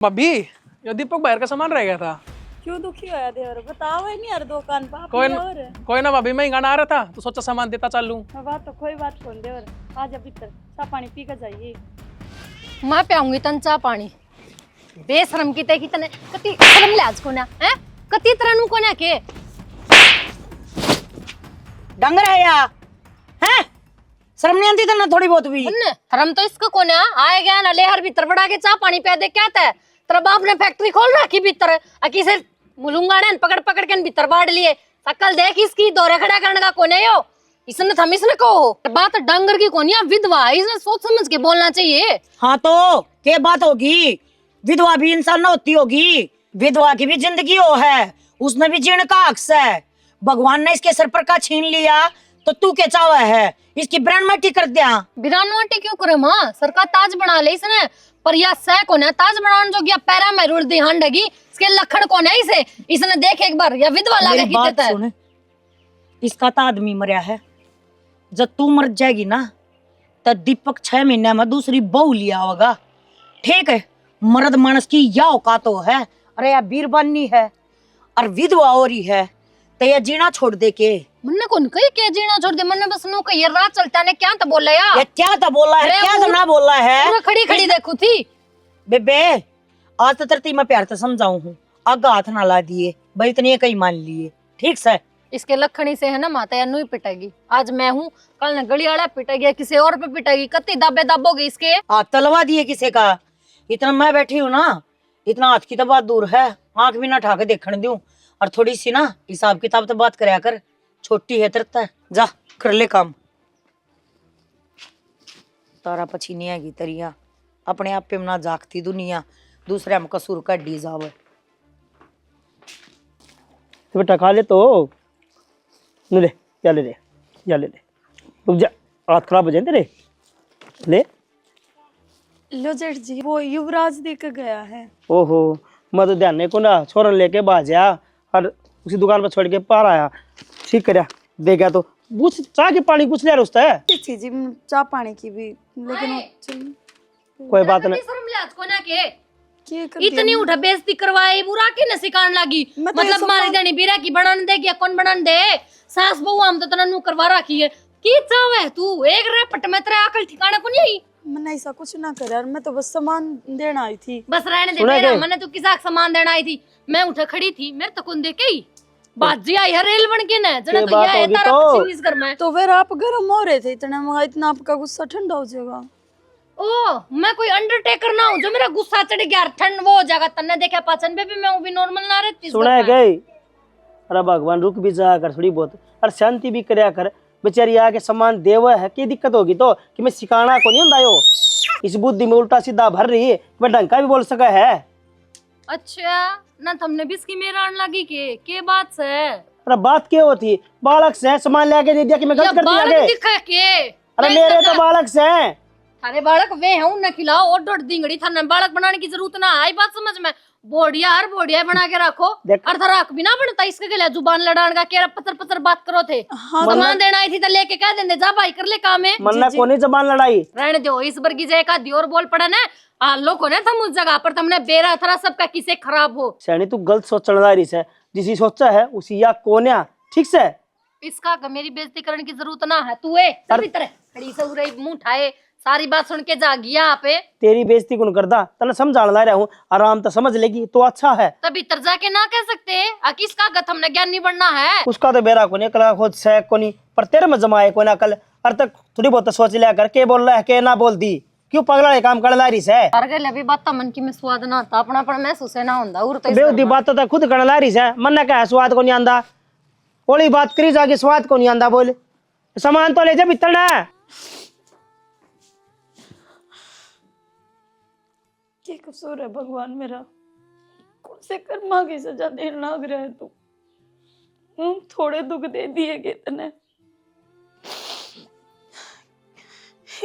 भाभी ये दीपक बाहर का सामान रह गया था। क्यों दुखी होया देवर बताओ है नहीं यार दुकान पर कोई ना भाभी, मैं ही गाना आ रहा था तो सोचा सामान देता चालू। बात तो कोई बात कौन देवर आज अभी तक चा पानी पी कर जाइए। मैं पियाऊंगी तन चा पानी बेशरम की ते कितने कति शर्म लाज को ना हैं कति तरनु को ना के डंग रहा है या हैं शर्म नहीं आती ना थोड़ी बहुत भी शर्म तो इसको को ना आए गया ना लेहर भीतर बढ़ा के चा पानी पिया दे क्या था तेरा बाप ने फैक्ट्री खोल रखी भीतर अकी से मुलुंगा ने पकड़ पकड़ के भीतर बाढ़ लिए शकल देख इसकी दौरे खड़ा करने का कोने यो इसने थम इसने कहो बात डंगर की कोनिया विधवा इसने सोच समझ के बोलना चाहिए। हाँ तो क्या बात होगी, विधवा भी इंसान न होती होगी, विधवा की भी जिंदगी हो है, उसने भी जीने का हक है। भगवान ने इसके सर पर का छीन लिया तो तू क्या चावा है इसकी ब्रांड माटी कर दिया। बिरान माटी क्यों करे माँ सरकार ताज बना ले इसने पर यह सह को ना ताज बनाने जो गया पैरा में रुड़ दी हांडगी इसके लखन को नहीं इसे इसने देख एक बार या विधवा लागे की देता है। इसका तो आदमी मरिया है, जब तू मर जाएगी ना तो दीपक 6 महीने में दूसरी बहू लिया होगा। ठीक है, मर्द मानस की या औकात तो है, अरे यार बीरबानी है और विधवा हो रही है तो यह जीना छोड़ दे के मन्ने कौन कही के जीना छोड़ दे मन्ने बस नो के ये रात चलता ने क्या तो बोला यार ये क्या तो बोला है क्या तो ना बोला है पूरा खड़ी खड़ी देखू थी बेबे आज तो तरती मैं प्यार से समझाऊं हूँ आगा हाथ ना ला दिए भाई इतनी कहीं मान लिए ठीक से इसके लखनी से है ना माता या नहीं पिटेगी आज मैं हूँ कल न गली वाला पिटेगी किसी और पे पिटेगी कत्ती दाबे दाबोगे इसके हाथ तलवा दिए किसी का इतना मैं बैठी हूँ ना इतना हाथ की तो बात दूर है आंख भी ना ठा के देखने दूं और थोड़ी सी ना हिसाब किताब तो बात करया कर छोटी है तरता जा कर ले काम तारा पछी नहीं आएगी तरिया अपने आप पे मना जागती दुनिया दूसरे हम कसूर का डी जावे तो बेटा खा ले तो ले या ले ले रुक जा हाथ खराब हो जाए तेरे ले लो जेठ जी वो युवराज देकर गया है। ओहो मैं तो ध्यान नहीं को ना छोरन लेके बाजा और उसी दुकान पर छोड़ के पार आया ठीक कर दे गया तो पूछ चाह के पानी पूछ लिया उसता है जी जी चाह पानी की भी लेकिन कोई बात नहीं शर्म लाज को ना के कर इतनी उठा बेइज्जती करवाई बुरा के न सिखाने लगी मतलब मारी देनी बीरा की बनाने दे क्या कौन बनाने दे सास बहू हम तो तना नु करवा रखी है की चावे तू एक रपट में तेरा अकल ठिकाना को नहीं आई मैंने ऐसा कुछ ना कर यार मैं तो बस सामान देना आई थी बस रहने दे मेरा मैंने तो किसा सामान देना आई थी मैं उठा खड़ी थी मेरे तो कौन देखे ही बाजी आई है रेल बन के ना जना तो यह है तारा पच्चीस इस घर में तो फिर आप गर्म हो रहे थे इतना आपका गुस्सा ठंडा हो जाएगा। ओ मैं कोई अंडरटेकर ना हूँ जो मेरा गुस्सा चढ़ गया ठंड वो हो जाएगा तन्ने देखा पाचन पे भी मैं भी नॉर्मल ना रहती सुना है गई अरे भगवान रुक भी जा कर थोड़ी बहुत और शांति भी करया कर बेचारी आके सामान देवा है की दिक्कत होगी तो कि मैं सिखाना को नहीं होता इस बुद्धि में उल्टा सीधा भर रही है मैं ढंग का भी बोल सका है। अच्छा ना तुमने भी इसकी मेरा आने लगी के बात से अरे बात क्या होती बालक से सामान लेके दे दिया कि मैं गलत कर दिया दिखा के अरे मेरे तो बालक से अरे बालक वे हूं न खिलाओ और डोड दिंगड़ी था बालक बनाने की जरूरत ना आई बात समझ में बोडिया हर बोडिया बना के रखो अर्ध राख भी ना बनता इसके लिए जुबान लड़ाने का केरा पत्थर पत्थर बात करो थे सामान देना आई थी तो लेके कह देंगे जा भाई कर ले काम है मन्ना कोनी जबान लड़ाई रहने दो इस बार की जय का दियोर बोल पड़ा ना आलो को ना तुम उस जगह पर तुमने बेरा थरा सबका किसे खराब हो सैनी तू गलत सोचने वाली है जिसी सोचा है उसी या कोन्या ठीक से इसका मेरी बेइज्जती करने की जरूरत ना है तू है तभी तरह खड़ी से उरे मुंह उठाए सारी बात सुन के जा गया आप तेरी बेइज्जती कौन करदा तने समझाने ला रहा हूँ आराम तो समझ लेगी तो अच्छा है तभी तर जाके ना कह सकते किसका गत हमने ज्ञान नहीं बढ़ना है उसका तो बेरा को नहीं कला खुद से को नहीं पर तेरे में जमाए को ना कल अर तक थोड़ी बहुत सोच लिया कर के बोल रहा है के ना बोल दी क्यों पगला ये काम कर ला रही है अरे अभी बात मन की में स्वाद ना था अपना पर महसूस है ना होता और तो बेउदी बात तो खुद कर ला रही है मन ना क्या स्वाद को नहीं आंदा ओली बात करी जाके स्वाद को नहीं आंदा बोल सामान तो ले जा भीतर ना क्या कसूर है भगवान मेरा कौन से कर्मा की सजा देने लग रहा है तू थोड़े दुख दे दिए कितने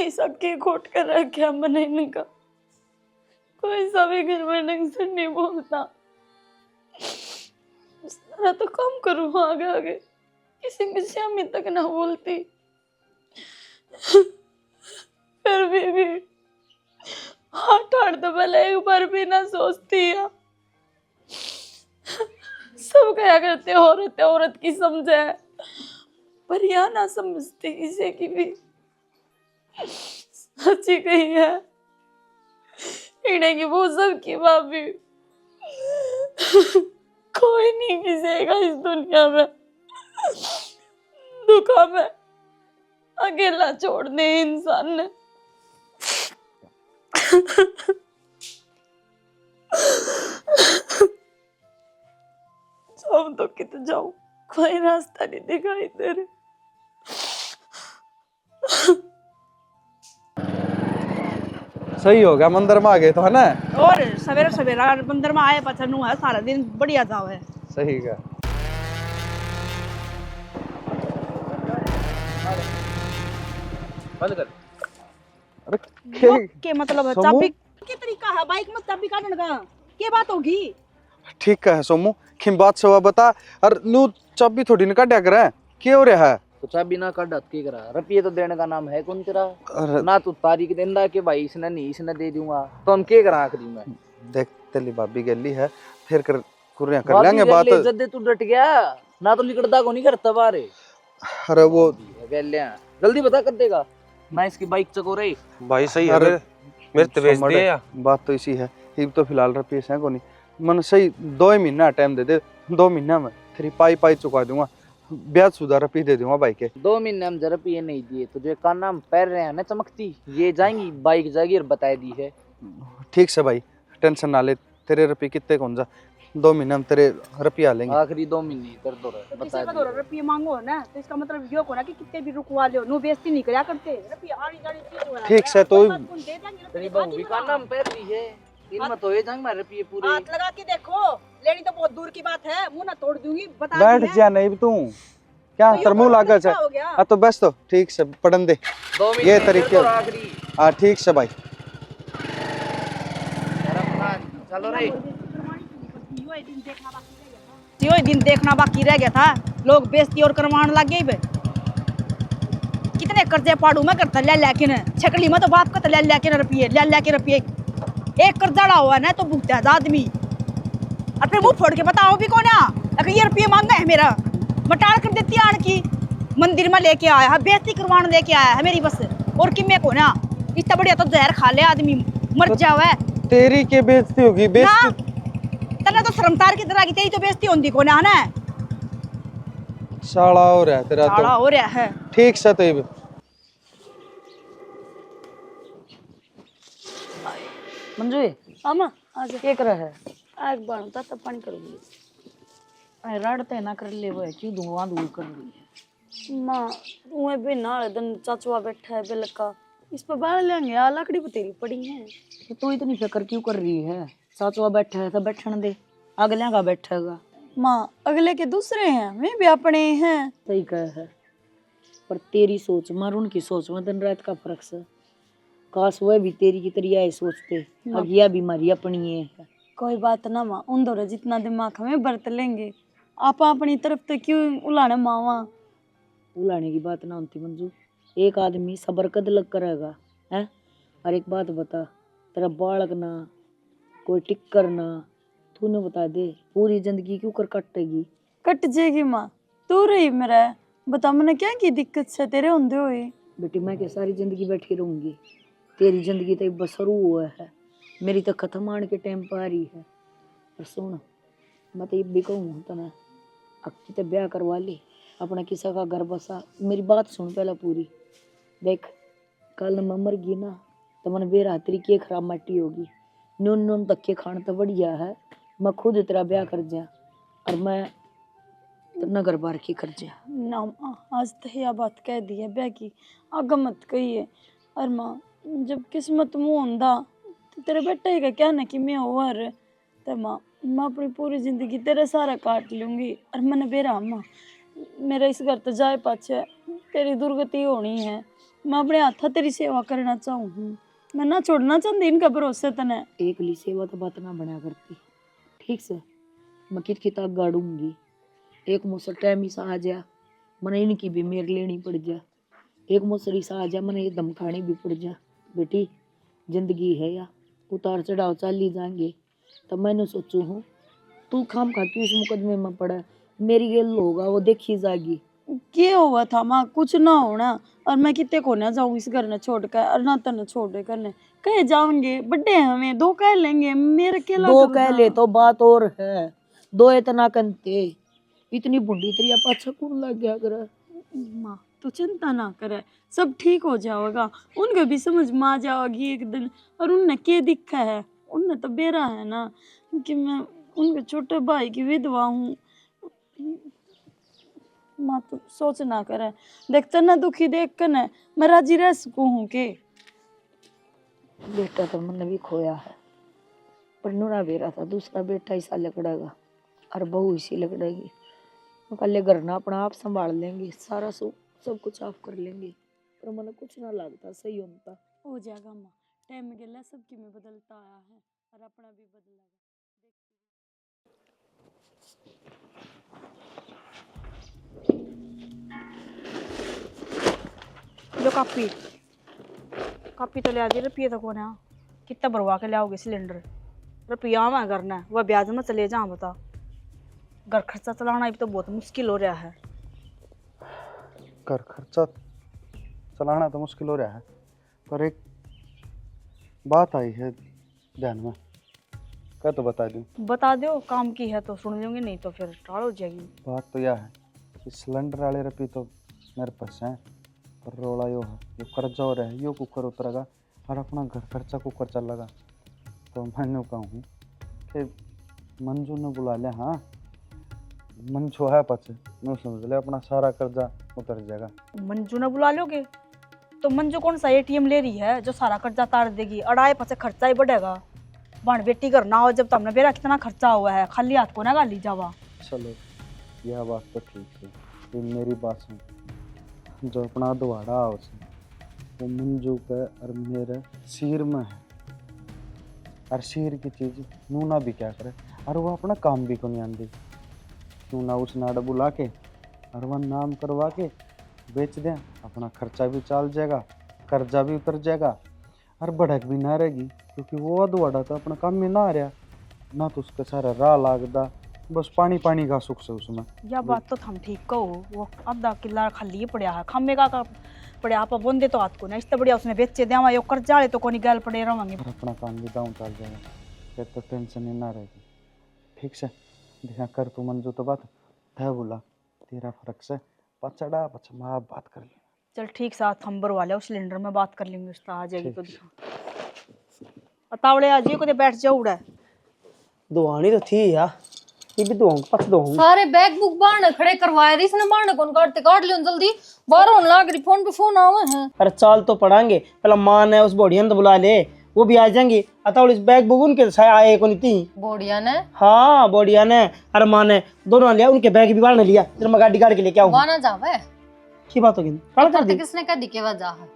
ऐसा के खोट कर रखा मैंने इनका कोई सा भी घर में ढंग से नहीं बोलता इस तरह तो कम करूँ आगे आगे किसी विषय में तक ना बोलती फिर भी ठाड़ तो पहले एक बार भी ना सोचती है। सब क्या करते औरत है, औरत की समझ है, पर यहाँ ना समझती किसी की भी। सच्ची कही है इन्हें की वो सब की भाभी। कोई नहीं किसेगा इस दुनिया में दुखा में अकेला छोड़ दे इंसान ने। जाऊं तो कित जाऊं, कोई रास्ता नहीं दिखाई दे रहा। सही हो गया, मंदिर में आ गए तो है ना। और सवेरे सवेरा मंदिर में आए पछनू है, सारा दिन बढ़िया जाओ है। सही का बंद कर। अरे के मतलब है समूह? चाबी के तरीका है बाइक में चाबी काटने का, के बात होगी? ठीक है सोमू, किम बात से हुआ बता। और नू चाबी थोड़ी निकाल करे, क्या हो रहा है? तो चाबी ना काट के करा, रुपये तो देने का नाम है कौन तेरा? अरे ना तू तारीख देंदा कि भाई इसने नहीं इसने दे दूंगा, तो हम क्या करा आखिरी में? देख तेली भाभी गली है, फिर कर लेंगे बात। जल्दी तू डट गया ना, तो निकलता को नहीं करता बारे। अरे वो जल्दी बता कर देगा मैं इसकी बाइक चको रही। भाई सही है, अरे मेरे तो बेच दिए या बात तो इसी है। ये तो फिलहाल रुपये से को नहीं, मन सही 2 महीना टाइम दे दे, 2 महीना में तेरी पाई चुका दूंगा, ब्याज सुधा रुपये दे दूंगा बाइक के। 2 महीने हम जरा ये नहीं दिए तो जो का नाम पैर रहे हैं ना चमकती, ये जाएंगी बाइक जाएगी और बताए दी है। ठीक से भाई, टेंशन ना ले, तेरे रुपये कितने कौन जा, 2 महीने में तेरे रुपये आ लेंगे। आखिरी 2 महीने कर दो तो बता किसी का दो रुपये मांगो ना, तो इसका मतलब यो को ना कि कितने भी रुकवा लो, नो बेइज्जती नहीं करया करते। रुपये आनी जानी चीज हो ठीक से तो तेरी बहू भी का नाम पैर दी है, इनमें तो ये जाएंगे मेरे रुपये पूरे। हाथ लगा के देखो, लेनी तो बहुत दूर की बात है, मुंह ना तोड़ दूंगी, बता बैठ दी है। जा, नहीं तू क्या तो यो तरमू कौन लागत तरीका है। हो गया? तो बस तो ठीक से पढ़न दे 2 महीने ये कर तरीके। दो आखिरी। हाँ ठीक से भाई। चलो रे, यो दिन देखना बाकी रह गया था, लोग बेइज्जती और करवाने लग गए बे। कितने कर्जे पाड़ू मैं करता ले के छकड़ी में तो बाप का ले के रुपये एक कर्जा हुआ ना तो भुगता है आदमी। और फिर मुंह फोड़ के बताओ भी कौन है, अगर ये रुपये मांगा है मेरा, मटाड़ कर देती आन की मंदिर में लेके आया है, बेइज्जती करवाने लेके आया है मेरी बस। और किमे को ना इतना बढ़िया तो जहर खा ले आदमी मर जावे। तेरी के बेइज्जती होगी? बेइज्जती तना तो शर्मतार की तरह की, तेरी तो बेइज्जती होंदी को ना है। साला हो रहा है तेरा साला तो। हो रहा है ठीक से तो ये मंजू अम्मा आज क्या कर है? आग बनता तब पानी करूंगी। रड़ते ना कर ले, वो क्यों धुआं धूल कर रही है? माँ उहे भी नाल दन चाचुआ बैठा है बेलका, इस पर बाल लेंगे आ लकड़ी पे तेरी पड़ी है। तो तू इतनी फिक्र क्यों कर रही है? साचुआ बैठा है तो बैठने दे, अगले का बैठेगा। माँ अगले के दूसरे हैं, मैं भी अपने हैं। सही कह है, पर तेरी सोच में और उनकी सोच में दिन रात का फर्क से। काश वह भी तेरी की तरह ये सोचते, अब यह बीमारी अपनी है। कोई बात ना माँ, उन दोनों जितना दिमाग हमें बरत लेंगे, आप अपनी तरफ तो क्यों उलाने मावा। उलाने की बात ना होती मंजू, एक आदमी सबर कद लग करेगा है। और एक बात बता, तेरा बालक ना कोई टिक्कर ना, तूने बता दे पूरी जिंदगी क्यों कर कटेगी? कट जाएगी माँ, तू रही मेरा बता, मैंने क्या की दिक्कत से तेरे होंदे हुए। बेटी मैं क्या सारी जिंदगी बैठी रहूंगी? तेरी जिंदगी तो बस शुरू हुआ है, मेरी तो खत्म आने के टाइम पर आ रही है। और सुन, मैं तो ये भी कहूँ तो ना, अक्की तो ब्याह करवा ले, अपना किसी का घर बसा। मेरी बात सुन पहले पूरी, देख कल मैं मर गई ना तो मन बेरातरी की खराब मट्टी होगी। नून नून धक्के खान तो बढ़िया है, मैं खुद तेरा ब्याह कर जा और मैं नगर बार की कर जा ना माँ, आज तो यह बात कह दी है ब्याह की, आगे मत कहिए। और माँ जब किस्मत मुँह होंदा तो तेरे बेटे का क्या ना कि मैं ओवर, तो माँ मैं अपनी पूरी जिंदगी तेरे सारा काट लूँगी। और मैंने बेरा माँ, मेरा इस घर तो जाए पाछे तेरी दुर्गति होनी है, मैं अपने हाथा तेरी सेवा करना चाहूँ, मैं ना छोड़ना चाहती इनका भरोसे तने। एक ली सेवा तो बात ना बना करती, ठीक से मैं कित किताब गाड़ूंगी। एक मुसर टाइम ही सा आ जा, मैंने इनकी भी मेर लेनी पड़ जा। एक मुसरी सा आ जा, मैंने ये दम खानी भी पड़ जा। बेटी जिंदगी है या उतार चढ़ाव चल ही जाएंगे। तब मैंने सोचू हूँ तू खाम खा क्यों इस मुकदमे में पड़ा है, मेरी गेल होगा वो देखी जाएगी। क्या हुआ था माँ, कुछ ना होना। और मैं कितने को ना जाऊँ इस घर ने छोड़ कर, और ना तने छोड़ करने कहे जाओगे, बड्डे हैं हमें, दो कह लेंगे, मेरे अकेला दो करूँ कह ना। ले तो बात और है, दो इतना कंते इतनी बुढ़ी तेरी पाछा कौन लग गया कर। माँ तू चिंता ना करे, सब ठीक हो जाएगा। उनको भी समझ में आ जाएगी एक दिन। और उनने क्या दिखा है, उनने तो बेरा है ना कि मैं उनके छोटे भाई की विधवा हूँ। माँ तू सोच ना करे, देखते ना दुखी देख कर न मैं राजी रह सकूँ हूँ के। बेटा तो मैंने भी खोया है, पर नूरा बेरा था, दूसरा बेटा ऐसा लकड़ेगा और बहू इसी लकड़ेगी। कल घर ना अपना आप संभाल लेंगे, सारा सब कुछ आप कर लेंगे। पर मैंने कुछ ना लगता सही होता। हो जाएगा माँ, टाइम में गेला सबकी में बदलता आया है और अपना भी बदलेगा। लो कापी कापी तो ले आ दी, रुपये तो कौन है, कितना भरवा के लाओगे सिलेंडर। रुपया मैं करना है, वह ब्याज में चले जा, बता। घर खर्चा चलाना भी तो बहुत मुश्किल हो रहा है। घर खर्चा चलाना तो मुश्किल हो रहा है, पर एक बात आई है ध्यान में, क्या तो बता दूं। बता दो, काम की है तो सुन लेंगे, नहीं तो फिर टाल हो जाएगी। बात तो यह है कि सिलेंडर वाले रुपये तो मेरे पास हैं, पर रोला यो है, यो कर्जा हो रहा है, यो कुकर उतरेगा और अपना घर खर्चा कुकर चलेगा। तो मैंने कहूँ कि मंजू ने बुला ले। हाँ मंजू है पछ मैं समझ ले अपना सारा कर्जा उतर जाएगा। मंजू ने बुला लोगे तो मंजू कौन सा एटीएम ले रही है जो सारा कर्जा तार देगी। अड़ाए पचे खर्चा ही बढ़ेगा। बन बेटी घर ना हो जब तुमने बेरा कितना खर्चा हुआ है, खाली हाथ को ना गाली जावा। चलो यह बात तो ठीक है, ये मेरी बात सुन। जो अपना दुआड़ा है उसे वो मंजू के और मेरे सिर में है, और सिर की चीज़ नूना भी क्या करे, और वो अपना काम भी को नहीं आती। नूना उस नाड़ बुला के और वह नाम करवा के बेच दें, अपना खर्चा भी चल जाएगा, कर्जा भी उतर जाएगा और भड़क भी ना रहेगी, क्योंकि वो अधवाड़ा तो अपना काम में ना आ रहा ना, तो उसका सारा राह लागदा, बस पानी पानी का सुख से उसमें। यह बात तो थम ठीक कहो, वो आधा किला खाली पड़ा है, खम्मे का पड़े आप बोंदे तो हाथ को ना, इससे बढ़िया उसने बेचे देवा, यो कर्जा ले तो कोनी गैल पड़े रहेंगे। और अपना काम भी डाउन चल जाएगा, फिर तो टेंशन ही ना रहेगी। ठीक से देखा कर तू मंजू तो बात है, बोला तेरा फर्क से पचड़ा पचा माँ बात कर ली। चल ठीक साथ हम भरवा ले, सिलेंडर में बात कर लेंगे, उसका आ जाएगी तो दिखा। अतावड़े आज ये को बैठ जाओ उड़ा। दुआनी तो थी यार, ये भी दुआऊं पच दुआऊं। सारे बैग बुक बाहर खड़े करवाए थे इसने, बाहर कौन काट लियो जल्दी, बाहर होने लग रही, फोन पे फोन आवे हैं। अरे चाल तो पढ़ाएंगे, पहला मान है उस बोढ़िया तो बुला ले, वो भी आ जाएंगी। अतः इस बैग बुक उनके साथ आए को नहीं थी। बोड़िया ने? हाँ बोढ़िया ने, अरे मान है दोनों लिया, उनके बैग भी बाहर ने लिया, फिर मैं गाड़ी गाड़ के लेके आऊँ। वाना जावे की बात होगी कल कर दी। किसने कह दी के वजह है?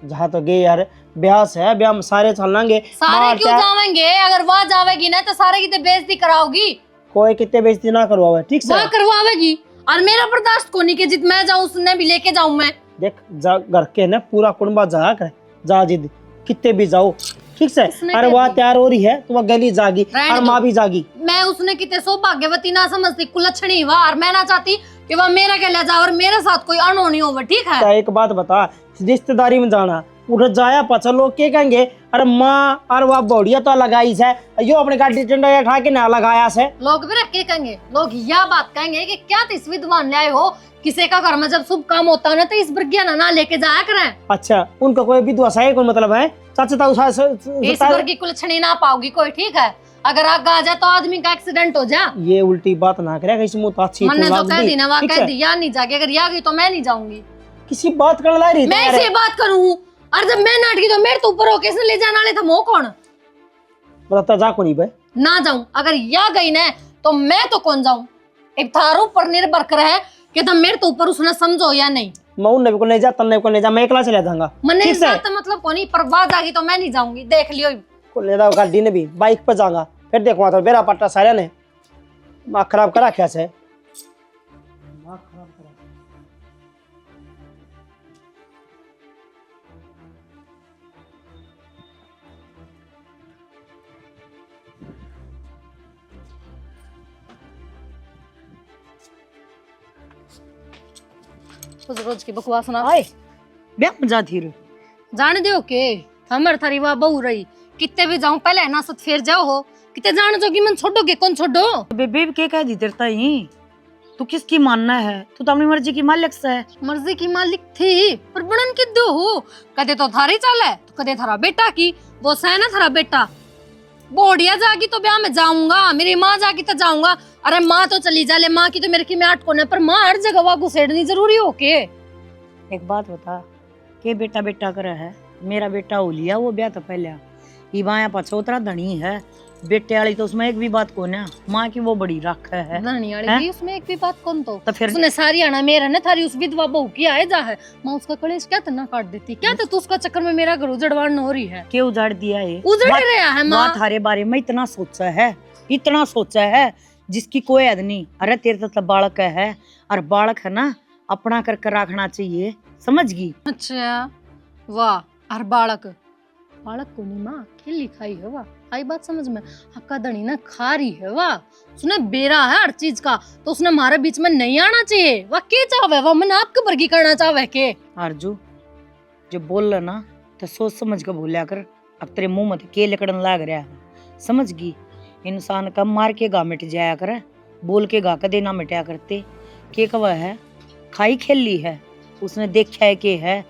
जहाँ तो गए यार, ब्याह है, ब्याह में सारे चलेंगे। सारे क्यों जावेंगे? अगर वहाँ जावेगी ना तो सारे की तो बेइज्जती कराओगी। कोई कितने बेइज्जती ना करवावे, ठीक से वहाँ करवावेगी और मेरा बर्दाश्त को नहीं कि जित मैं जाऊँ उसने भी लेके जाऊँ मैं। देख जा घर के ना पूरा कुंबा जा कर जा जिद कितने भी जाओ, ठीक से। अरे वह तैयार हो रही है तो वह गली जागी और माँ भी जागी। मैं उसने कितने सौभाग्यवती ना समझती, कुलच्छनी वाह, और मैं ना चाहती कि वह मेरा के ले जाए और मेरे साथ कोई अनहोनी हो। ठीक है, क्या एक बात बता, रिश्तेदारी में जाना उधर जाया पचा लोग क्या कहेंगे, अरे माँ और वह बढ़िया तो लगाई है, यो अपने गाड़ी डंडा उठा के ना लगाया से। लोग भी रखे कहेंगे, लोग यह बात कहेंगे कि क्या इस विद्वान ले आए हो, किसी का घर में जब शुभ काम होता है ना तो इस प्रज्ञा ना लेके जाया करें। अच्छा उनका कोई विधवा है कोई मतलब है, चाचा इस घर की कुलच्छनी ना पाओगी कोई। ठीक है, अगर आग आ जाए तो आदमी का एक्सीडेंट हो जा। ये उल्टी बात ना करे, इस मुंह अच्छी मैंने जो कह दी ना वह कह दी, या नहीं जाके, अगर या गई तो मैं नहीं जाऊंगी। किसी बात कर ला रही मैं इसे बात करूँ, और जब मैं नाटकी तो मेरे तो ऊपर होके इसने ले जाने वाले था, वो कौन बता जा को नहीं बे ना जाऊं। अगर या गई ना तो मैं तो कौन जाऊं, एक थारों पर निर्भर करे कि तुम मेरे तो ऊपर उसने समझो या नहीं। मैं उन को नहीं जा, तन्ने को नहीं जा, मैं अकेला चला जाऊंगा। मैंने इस बात का मतलब कोनी, पर बात आ गई तो मैं नहीं जाऊंगी, देख लियो। को ले जाओ गाड़ी ने भी, बाइक पे जाऊंगा, फिर देखो तो मेरा पट्टा सारे ने माँ खराब करा क्या से। रोज रोज की बकवास ना आए ब्याह में जाती रे जाने दो के हमर थारी वाह बहु रही कितने भी जाऊं पहले ना सत फेर जाओ हो कितने जाने जोगी मन छोड़ोगे कौन छोड़ो बेबे के कह दी तेरता ही तू किसकी मानना है तू तो अपनी मर्जी की मालिक से है मर्जी की मालिक थी पर बनन के दो हो कदे तो थारी चाल है तो कदे थारा बेटा की वो सह ना थारा बेटा बोडिया जागी तो ब्याह में जाऊंगा मेरी माँ जागी तो जाऊंगा अरे माँ तो चली जा ले माँ की तो मेरे की में आठ कोने पर माँ हर जगह वहाँ घुसेड़नी जरूरी हो के एक बात बता के बेटा बेटा करे है मेरा बेटा हो लिया वो ब्याह तो पहले इबाया पछोतरा धनी है बेटे वाली तो उसमें एक भी बात कौन है माँ की वो बड़ी राख है धनी वाली हैं? की उसमें एक भी बात कौन तो फिर उसने सारी आना मेरा ने थारी उस विधवा बहू की आए जा है माँ उसका कलेश क्या तना काट देती क्या तो उसका चक्कर में मेरा घर उजड़वान हो रही है क्यों उजाड़ दिया है उजड़ रहा है माँ माँ थारे बारे में इतना सोचा है जिसकी कोई हद नहीं अरे तेरे तो बालक है और बालक है ना अपना करके रखना चाहिए समझ गई अच्छा वाह और बालक बालक को नहीं माँ खेली खाई है वाह आई बात समझ में हक्का धनी ना खा रही है वाह उसने बेरा है हर चीज का तो उसने हमारे बीच में नहीं आना चाहिए वाह के चाहे वाह मैंने आपके वर्गी करना चाहे के आरजू जो बोल रहा ना तो सोच समझ कर बोलिया कर अब तेरे मुंह में के लकड़न लाग रहा है समझ गई इंसान का मार के गा मिट जाया करे बोल के गा कदे ना मिटाया करते के कवा है खाई खेली है उसने देखा है के है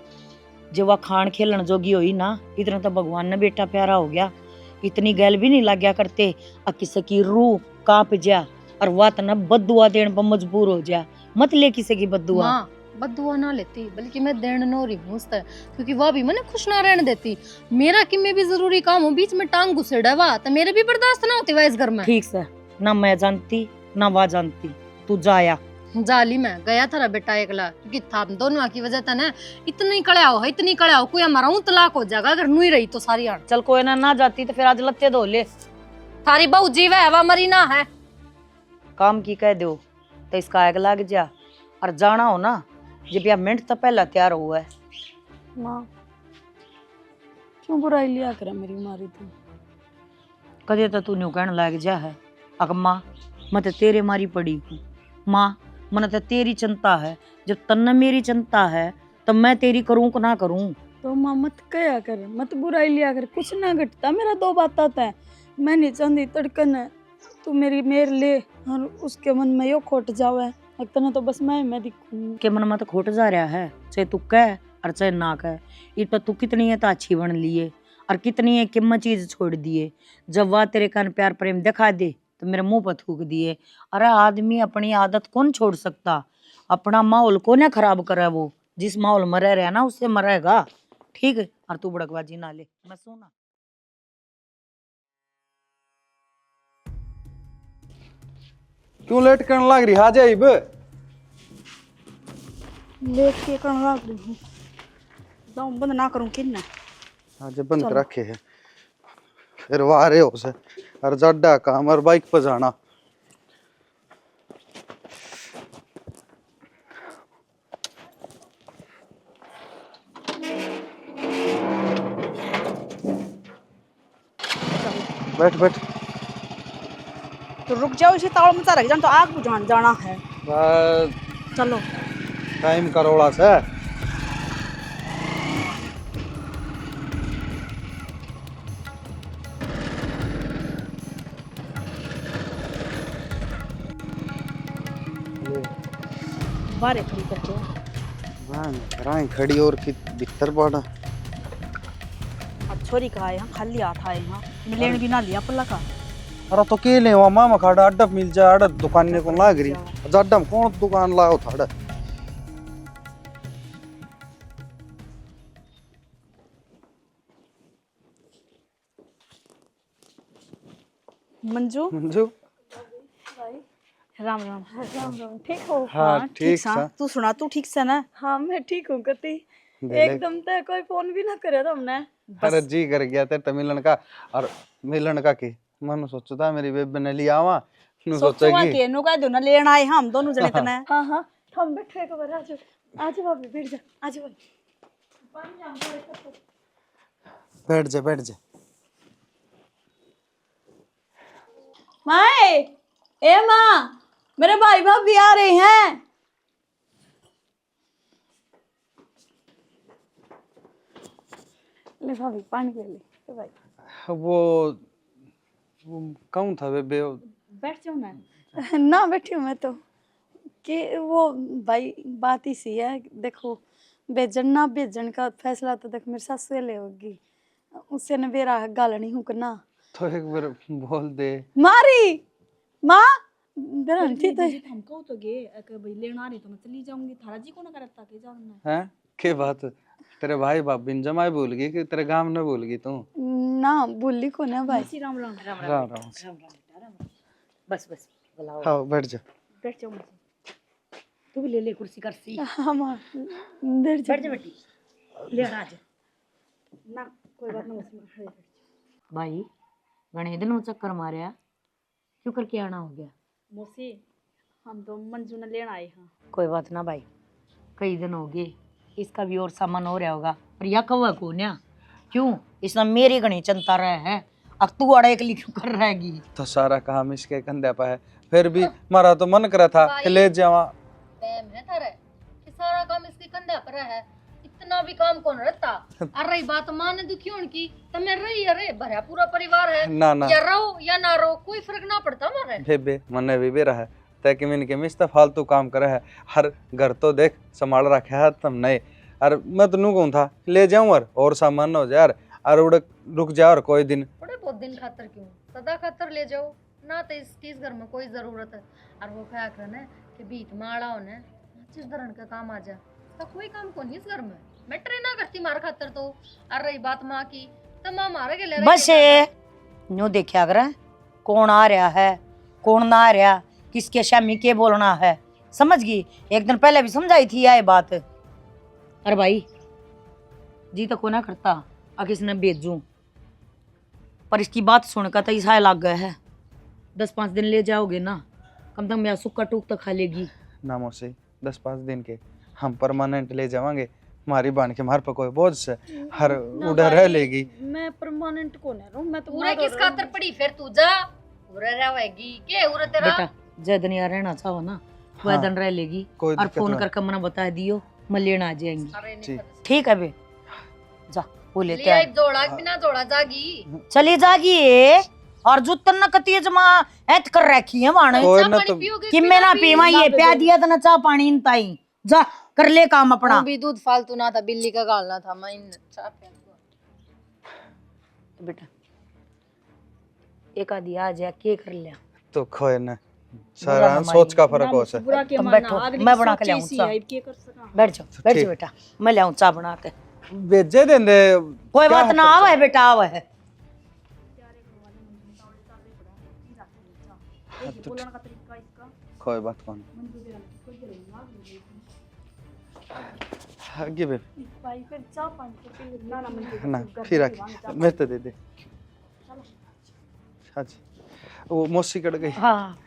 जब वह खान खेलन जोगी हुई ना इतना तो भगवान ने बेटा प्यारा हो गया इतनी गैल भी नहीं लग गया करते और किसी की रूह कांप जा और वह तो ना बदुआ देने पर मजबूर हो जा मत ले किसी की बदुआ माँ बदुआ ना लेती बल्कि मैं देन नो रही हूँ क्योंकि वह भी मैंने खुश ना रहने देती मेरा कि में भी जरूरी काम हो बीच में टांग घुसेड़ा वाह तो मेरे भी बर्दाश्त ना होती वह इस घर में ठीक से ना मैं जानती ना वह जानती तू जाया जाली में गया था बेटा एकला क्योंकि था दोनों की वजह था ना इतनी कड़ा हो कोई हमारा तलाक हो जाएगा अगर नहीं रही तो सारी आड़ चल कोई ना जाती तो फिर आज लत्ते धो ले थारी बहू जीव है वह मरी ना है काम की कह दो तो इसका आग लग जा और जाना हो ना जब यह मिनट तो पहला तैयार हुआ है माँ क्यों बुराई लिया करे मेरी मारी तू कदे तो तू न्यू कहने लग जा है अग माँ मैं तो तेरे मारी पड़ी हूँ माँ मन तो तेरी चिंता है जब तन्ने मेरी चिंता है तो मैं तेरी करूँ को ना करूँ तो माँ मत कया कर मत बुराई लिया कर कुछ ना घटता मेरा दो बात आता है मैं नहीं चाहती तड़कन है तू मेर ले और उसके मन में यो खोट जावे लगता तो बस मैं दिखूँ के मन में तो खोट जा रहा है चाहे तू कह और चाहे ना कह इस पर तू कितनी है तो अच्छी बन लिए और कितनी है कीमत चीज छोड़ दिए जब वह तेरे कान प्यार प्रेम दिखा दे तो मेरे मुंह पर थूक दिए अरे आदमी अपनी आदत कौन छोड़ सकता अपना माहौल को ना खराब करे वो जिस माहौल में रह रहा ना उससे मरेगा ठीक है और तू बड़कबाजी ना ले मैं सुना क्यों लेट करने लग रही आ जाए लेट के करने लग रही हूँ जाऊँ बंद ना करूँ किन्ना आज बंद कर रखे है फिर वाह रहे हो से और जड्डा काम और बाइक पर जाना बैठ बैठ तो रुक जाओ इसे ताव मचा रख जान तो आग बुझाने जाना है चलो टाइम करोड़ा से बारे खड़ी करके राय खड़ी और की भीतर पड़ा अब छोरी कहा है खाली हाथ आए यहाँ लेन भी ना लिया पल्ला का अरे तो के ले वहाँ मामा खाड़ा अड्डा मिल जाए अड्डा दुकान ने कौन लाग रही अड्डा में कौन दुकान लाओ थाड़ा मंजू मंजू राम राम राम राम ठीक हो हाँ ठीक सा सा तू सुना तू ठीक से ना हाँ मैं ठीक हूँ कति ले। एकदम तो कोई फोन भी ना करे तुमने अरे जी कर गया तेरे मिलन का और मिलन का की मन सोचता मेरी बेबे ने लिया आवा नु सोचो सोचेगी के नु का दोना लेन आए हम दोनों जने तने हाँ हाँ हम बैठो एक बार आजो आजो भाभी बैठ जा आजो भाई बैठ जा बैठ जा माए ए माँ मेरे भाई भाभी आ रहे हैं ले भाभी पानी ले ले भाई। वो कौन था बेबे? बैठ जाओ ना। ना बैठी हूँ मैं तो कि वो भाई बात ही सी है। देखो भेजन ना भेजन का फैसला तो देख मेरी सासू ले होगी, उससे ने बेरा गालनी हूँ करना। तो एक बार बोल दे। मारी माँ बेरा थी तो हम कहो तो गे कि भाई लेना आ रही तो मैं चली जाऊंगी, थारा जी को ना करता के जाना हैं के बात? तेरे भाई बाप बिन जमाई भूल गई कि तेरे गांव न भूल गई तू? ना भूली को ना भाई। है। राम राम राम राम राम। बस बस बुलाओ। हाँ बैठ जा। बैठ जाओ। तू भी ले ले कुर्सी करसी। हाँ माँ बैठ जा बैठ जा बेटी, ले आ जा। ना कोई बात ना, उसमें भाई घणे दिन चक्कर मारिया, क्यों करके आना हो गया? मौसी हम तो मंजू ने लेना आए। हाँ कोई बात ना भाई, कई दिन हो गए, इसका भी और सामान हो रहा होगा। पर यह कौवा को ना क्यों, इसने मेरी घनी चिंता रहा है, अब तू अड़ा एक क्यों कर रहेगी? तो सारा काम इसके कंधे पे है, फिर भी मारा तो मन करा था कि ले जावा। टाइम है थारे कि सारा काम इसके कंधे पर है, इतना भी काम कौन रहता। और रही बात माँ ने दुखी होने की, तो मैं रही अरे भरा पूरा परिवार है, ना ना या रहो या ना रहो कोई फर्क ना पड़ता हमारे। बेबे मने भी रहा है ताकि मैंने के मिस्ता फालतू काम करे है, हर घर तो देख संभाल रखा है तुम नहीं। और मैं तो नू कहूँ था ले जाऊँ और सामान न हो जाए और उड़ रुक जा और कोई दिन। थोड़े बहुत दिन खातर क्यों, सदा खातर ले जाओ ना, तो इस घर में कोई जरूरत है। और वो क्या करना है कि बीच माड़ा होने जिस धरण का काम आ जा, तो कोई काम को नहीं इस घर में, मैं ट्रेन ना करती मार खातर तो। और रही बात माँ की, तो माँ मारे के ले बस न्यू देखा कर कौन आ रहा है कौन ना आ रहा, किसके शामी के बोलना है, समझ गई? एक दिन पहले भी समझाई थी यह बात। अरे भाई जी तो को ना करता आ किसने भेजूं, पर इसकी बात सुनकर तो ऐसा लग गया है 10-5 दिन ले जाओगे ना, कम से कम मेरा सुक्का टूक तो खा लेगी ना। मौसी 10-5 दिन के हम परमानेंट ले जावांगे, हमारी बान के मार पर कोई बोझ से हर उड़ा रह लेगी। मैं परमानेंट को नहीं रहूं, मैं तो पूरे किस खातर पड़ी फिर तू जा, पूरे रहेगी के उरे तेरा। बेटा जय दिन यहाँ रहना चाहो ना वह हाँ, दिन रह लेगी, कोई और दिक्कत फोन नहीं। करके मना बता दियो, मैं लेना आ जाएंगी। अरे नहीं ठीक। पता। ठीक है बे, जा वो लेते लिया हैं। जोड़ा बिना जोड़ा जागी। चली जागी और जो तन्ना कती जमा ऐत कर रखी है वाणे कोई चाह ना पानी तो पियोगे कि कि मैं ना पी? पीवा, ये प्या दिया था ना चाह पानी इन ताई, जा कर ले काम अपना। वो भी दूध फालतू ना था, बिल्ली का गालना था, मैं इन चाह पिया। बेटा एक आदि आ जा के कर लिया तो खोए ना, सारा सोच का फर्क हो से। बुरा के तुम मानना, बैठो, अगली मैं बना के सोची लाऊं सी चाह। है, के कर सका। बैठ जाओ ठीक। बेटा, मैं लाऊं चाह बना के। भेजे देंदे कोई बात ना, आवा है बेटा आवा है। बोलने का तरीका इसका कोई बात कौन आगे बे भाई फिर चाह पानी तो पी ले। ना ना मंजू ना फिर आके मैं तो दे दे। अच्छा वो मौसी कट गई। हाँ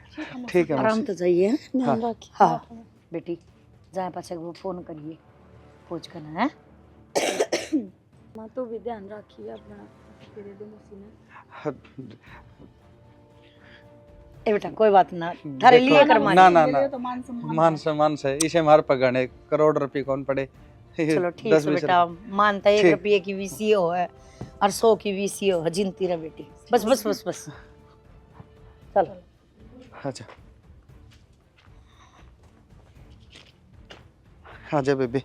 ठीक है आराम मौसी। तो चाहिए। ध्यान रखिए। हाँ बेटी जाए पास वो फोन करिए पूछ कर है। माँ तो भी ध्यान रखिए अपना। तेरे दो मौसी ने हाँ, ए बेटा कोई बात ना, थारे लिए कर मानी। ना ना ना तो मान सम्मान मान सम्मान से इसे मार पगड़े करोड़ रुपए कौन पड़े। चलो ठीक 10-20 है बेटा, मानता 1 ठीक। रुपये की VCO है और 100 की VCO है, जिनती रह बेटी। बस बस बस बस चलो। अच्छा आजा बेबी,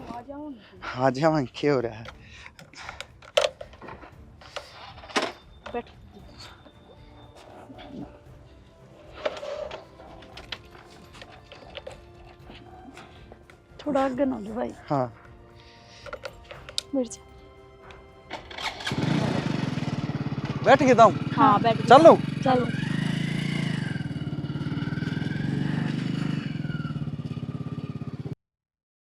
आ जाओ। क्या हो रहा है? थोड़ा आगे ना लो भाई, हाँ बैठ जा। बैठ के दाऊं, हाँ बैठ चलो। चलो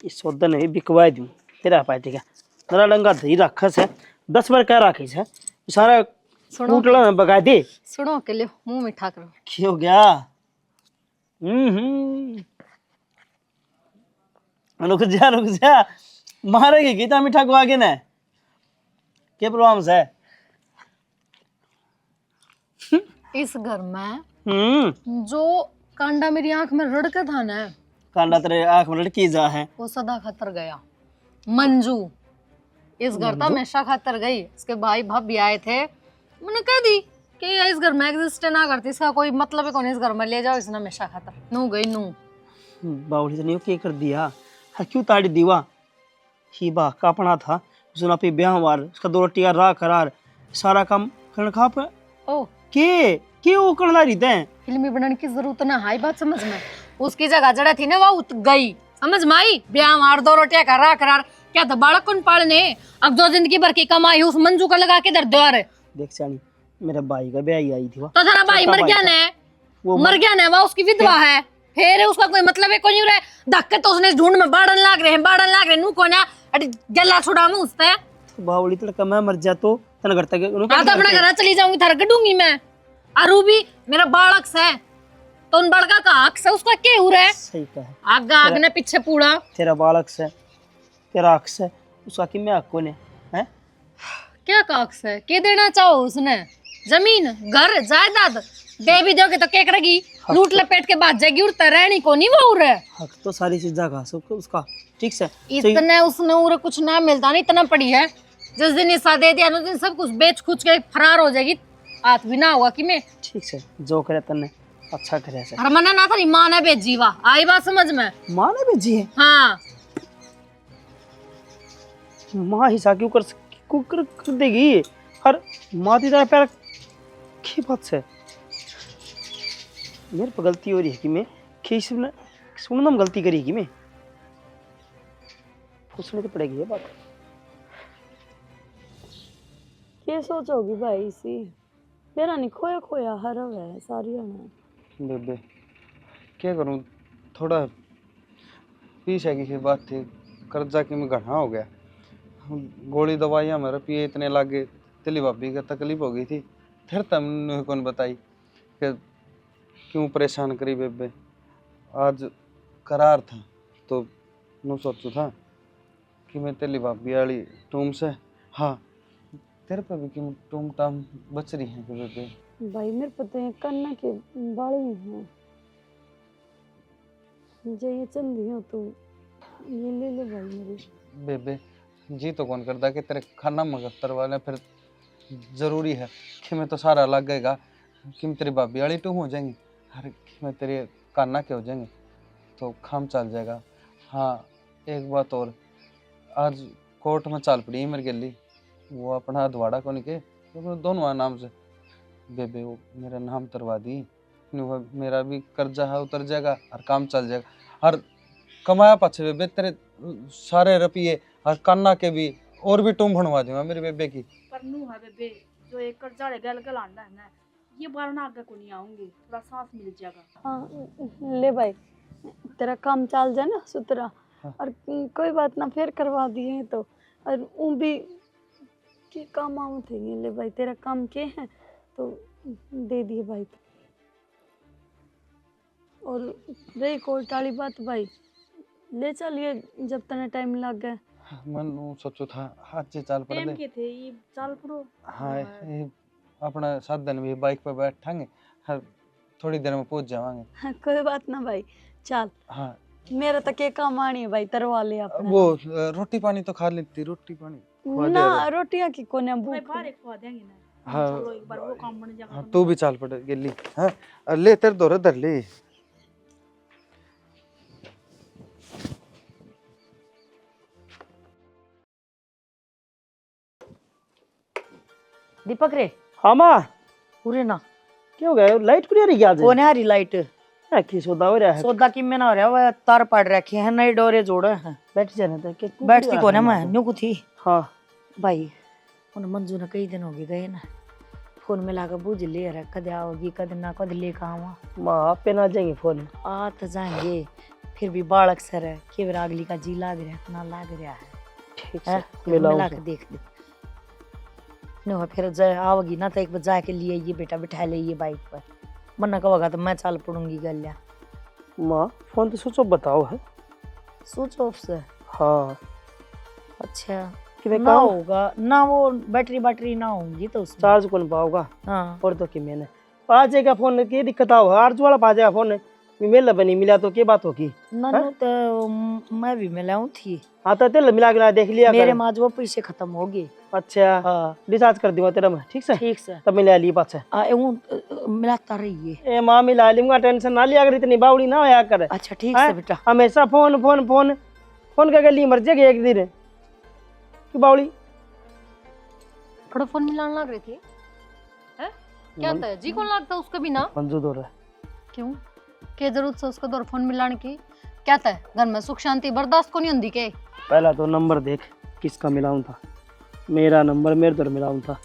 इस सौदा नहीं बिकवा दूं तेरा पाती का नरा डंगा धरी रखस है 10 बार कह रखी है सारा सुनो टूटला में बगा दे। सुनो के लिए मुंह मीठा करो। क्या हो गया? रुक जा मारेगी गीता मीठा को आगे ना क्या प्रॉब्लम है? इस घर में जो कांडा मेरी आंख में रड़का था ना, कांडा तेरे आंख में लड़की जा है वो सदा खतर गया। मंजू इस घर तो हमेशा खातर गई। इसके भाई भाभी आए थे, मैंने कह दी कि ये इस घर में एग्जिस्ट ना करती, इसका कोई मतलब है कौन, इस घर में ले जाओ इसने हमेशा खातर। नू गई नू बावली से नहीं क्या कर दिया, हर क्यों ताड़ी दीवा ही बा कापना था उसने पे ब्याह वार उसका 2 रोटियां रा करार सारा काम करन खा पे ओ के वो करना रही थे। फिल्मी बनाने की जरूरत ना है, बात समझ में। उसकी जगह जड़ा थी ना वो उत गई, समझ में आई। ब्याह मार 2 रोटियां करा करार क्या था बालक कौन पालने। अब जो जिंदगी भर की कमाई उस मंजू का लगा के दर द्वार। देख सानी मेरे भाई का ब्याह ही आई थी वो, तो तेरा भाई मर गया ने, मर गया ने, वो उसकी विधवा है, फिर उसका कोई मतलब है कोई रहे धक्के तो उसने ढूंढ में बाड़न लाग रहे नू को ना अरे गला छुड़ा मुंह उससे। बावली तड़का मैं मर जा तो तना घर तक हां तो अपना घर चली जाऊंगी, थारा गडूंगी मैं। अरु भी मेरा बालक से तो उन बड़का का हक से उसका क्या हो रहा है। सही कहा, आगे आगे ने पीछे पूड़ा। तेरा बालक से तेरा हक से उसका कि मैं हक कोने हैं। क्या का हक से के देना चाहो उसने, जमीन घर जायदाद दे भी दोगे तो क्या करेगी, लूट लपेट के बाद जाएगी, उड़ता रहनी को नहीं वो उरे। हक तो सारी चीजें का सब उसका ठीक से। इतने उसने उरे कुछ ना मिलता नहीं, इतना पड़ी है। जिस दिन हिस्सा दे दिया ना, उस दिन सब कुछ बेच खुच के फरार हो जाएगी, हाथ भी ना होगा कि मैं। ठीक से जो करे तने अच्छा करे से। अरे मना ना था, माँ ने भेजी वा, आई बात समझ में। माँ ने भेजी है? हाँ माँ हिस्सा क्यों कर देगी, हर माँ दी तरह पैर की बात से मेरे पर गलती हो रही है कि मैं सुनना में गलती करी कि मैं पूछने तो पड़ेगी ये बात। ये सोचोगी भाई इसी मेरा नहीं खोया खोया हर है सारी है। बेबे क्या करूं, थोड़ा पीछे की बात थी, कर्जा की में घना हो गया, गोली दवाइयाँ मेरे पिए इतने लागे, तेली भाभी का तकलीफ हो गई थी, फिर तुमने कौन बताई कि क्यों परेशान करी बेबे। आज करार था तो मैं सोचू था कि मैं तेली भाभी वाली टूम से, हाँ तेरे पे भी क्यों टूम टाम बच रही है बेबे। भाई मेरे पता है कन्ना के बाले हैं, मुझे ये चंदी हो तो ये ले ले भाई मेरी। बेबे जी तो कौन करता कि तेरे खाना मगफ्तर वाले, फिर जरूरी है कि मैं तो सारा लग गएगा कि मैं तेरी भाभी वाली टूम हो जाएंगी, अरे कि मैं तेरे काना के हो जाएंगे तो काम चल जाएगा। हाँ एक बात और, आज कोर्ट में चाल पड़ी है मेरी गली, वो अपना अधवाड़ा को निके तो दोनों नाम से बेबे वो मेरा नाम तरवा दी, मेरा भी कर्जा है उतर जाएगा और काम चल जाएगा। और कमाया पाछे बेबे तेरे सारे रुपये और कान्ना के भी और भी टूम बनवा दूंगा मेरी बेबे की। पर नू है बेबे जो एक कर्जा ले गल आंदा है ना, ये बार ना आगे को नहीं आऊंगी, थोड़ा सांस मिल जाएगा। हाँ ले भाई तेरा काम चल जाए ना सुतरा। हाँ। और कोई बात ना फिर करवा दिए तो, और वो भी के काम आऊ थे ये ले भाई तेरा काम के है तो दे दिए भाई। और रही कोर्ट वाली बात भाई ले चलिए जब तक टाइम लग गया। मन सोचो था आज से चाल पड़ टाइम दे। के थे ये चाल पड़ो। हाँ ये अपना साधन भी बाइक पे बैठांगे, हर थोड़ी देर में पहुंच जावांगे। हाँ, कोई बात ना भाई चल। हाँ मेरा तो के काम आनी है भाई तरवा ले अपना। वो रोटी पानी तो खा लेती, रोटी पानी खवा दे ना रहे। रोटियां की कोने भाई भूख बाहर एक खवा देंगे ना। हाँ। चलो एक बार वो काम बन जाएगा। हाँ तू भी चाल पड़ गेली। हाँ ले तेरे दौरे धर ले। दीपक रे हाँ माँ पूरे ना क्या हो गया, लाइट क्यों नहीं आ रही आज? कौन है हरी लाइट, की सौदा हो रहा है? सौदा की में ना हो रहा, वह तार पड़ रखे हैं, नई डोरे जोड़े हैं। बैठ जाने तो के बैठती कौन है मैं न्यू को थी। हाँ भाई उन मंजू ने कई दिन हो गए ना, फोन में लाकर बूझ ले रहा कद आओगी कद ना कद लेकर आवा। माँ आप पे ना जाएंगे फोन? आ तो जाएंगे फिर भी बालक सर है कि अगली का जी लाग रहा है, इतना लाग रहा है। ठीक है है मिला के देख ले नो फिर जाए आओगी ना तो एक बार जाके लिए ये बेटा बिठा ले ये बाइक पर, मना कहोगा तो मैं चल पड़ूंगी गलिया। माँ फोन तो स्विच ऑफ बताओ है। स्विच ऑफ से? हाँ अच्छा कि मैं ना काम होगा ना, वो बैटरी ना होंगी तो उसमें चार्ज कौन पाओगा। हाँ और तो कि मैंने आ जाएगा फोन, की दिक्कत आओ आर्ज वाला पा जाएगा फोन, मेल बनी मिला तो क्या बात होगी? नन्नू तो मैं भी मिलाऊं थी, हाँ तो तेल मिला के ना देख लिया मेरे कर। माँ जो पैसे खत्म हो गए। अच्छा हाँ रिचार्ज कर दूंगा तेरा मैं, ठीक से? ठीक से। तब मिला ली पास मिलाता रहिए। ए माँ मिला लूंगा, टेंशन ना लिया कर, इतनी बावड़ी ना होया कर। अच्छा ठीक हैं? से बेटा। हमेशा फोन फोन फोन फोन करके ली मर जाएगी एक दिन की बावड़ी। थोड़ा फोन मिलाने लग रही थी है? क्या था जी कौन लगता उसका भी ना? मंजूर हो रहा है। क्यों क्या जरूरत है उसका दौर फोन मिलाने की? क्या था घर में सुख शांति बर्दाश्त को नहीं होती के? पहला तो नंबर देख किसका मिलाऊं था, मेरा नंबर मेरे तो मिलाऊं था,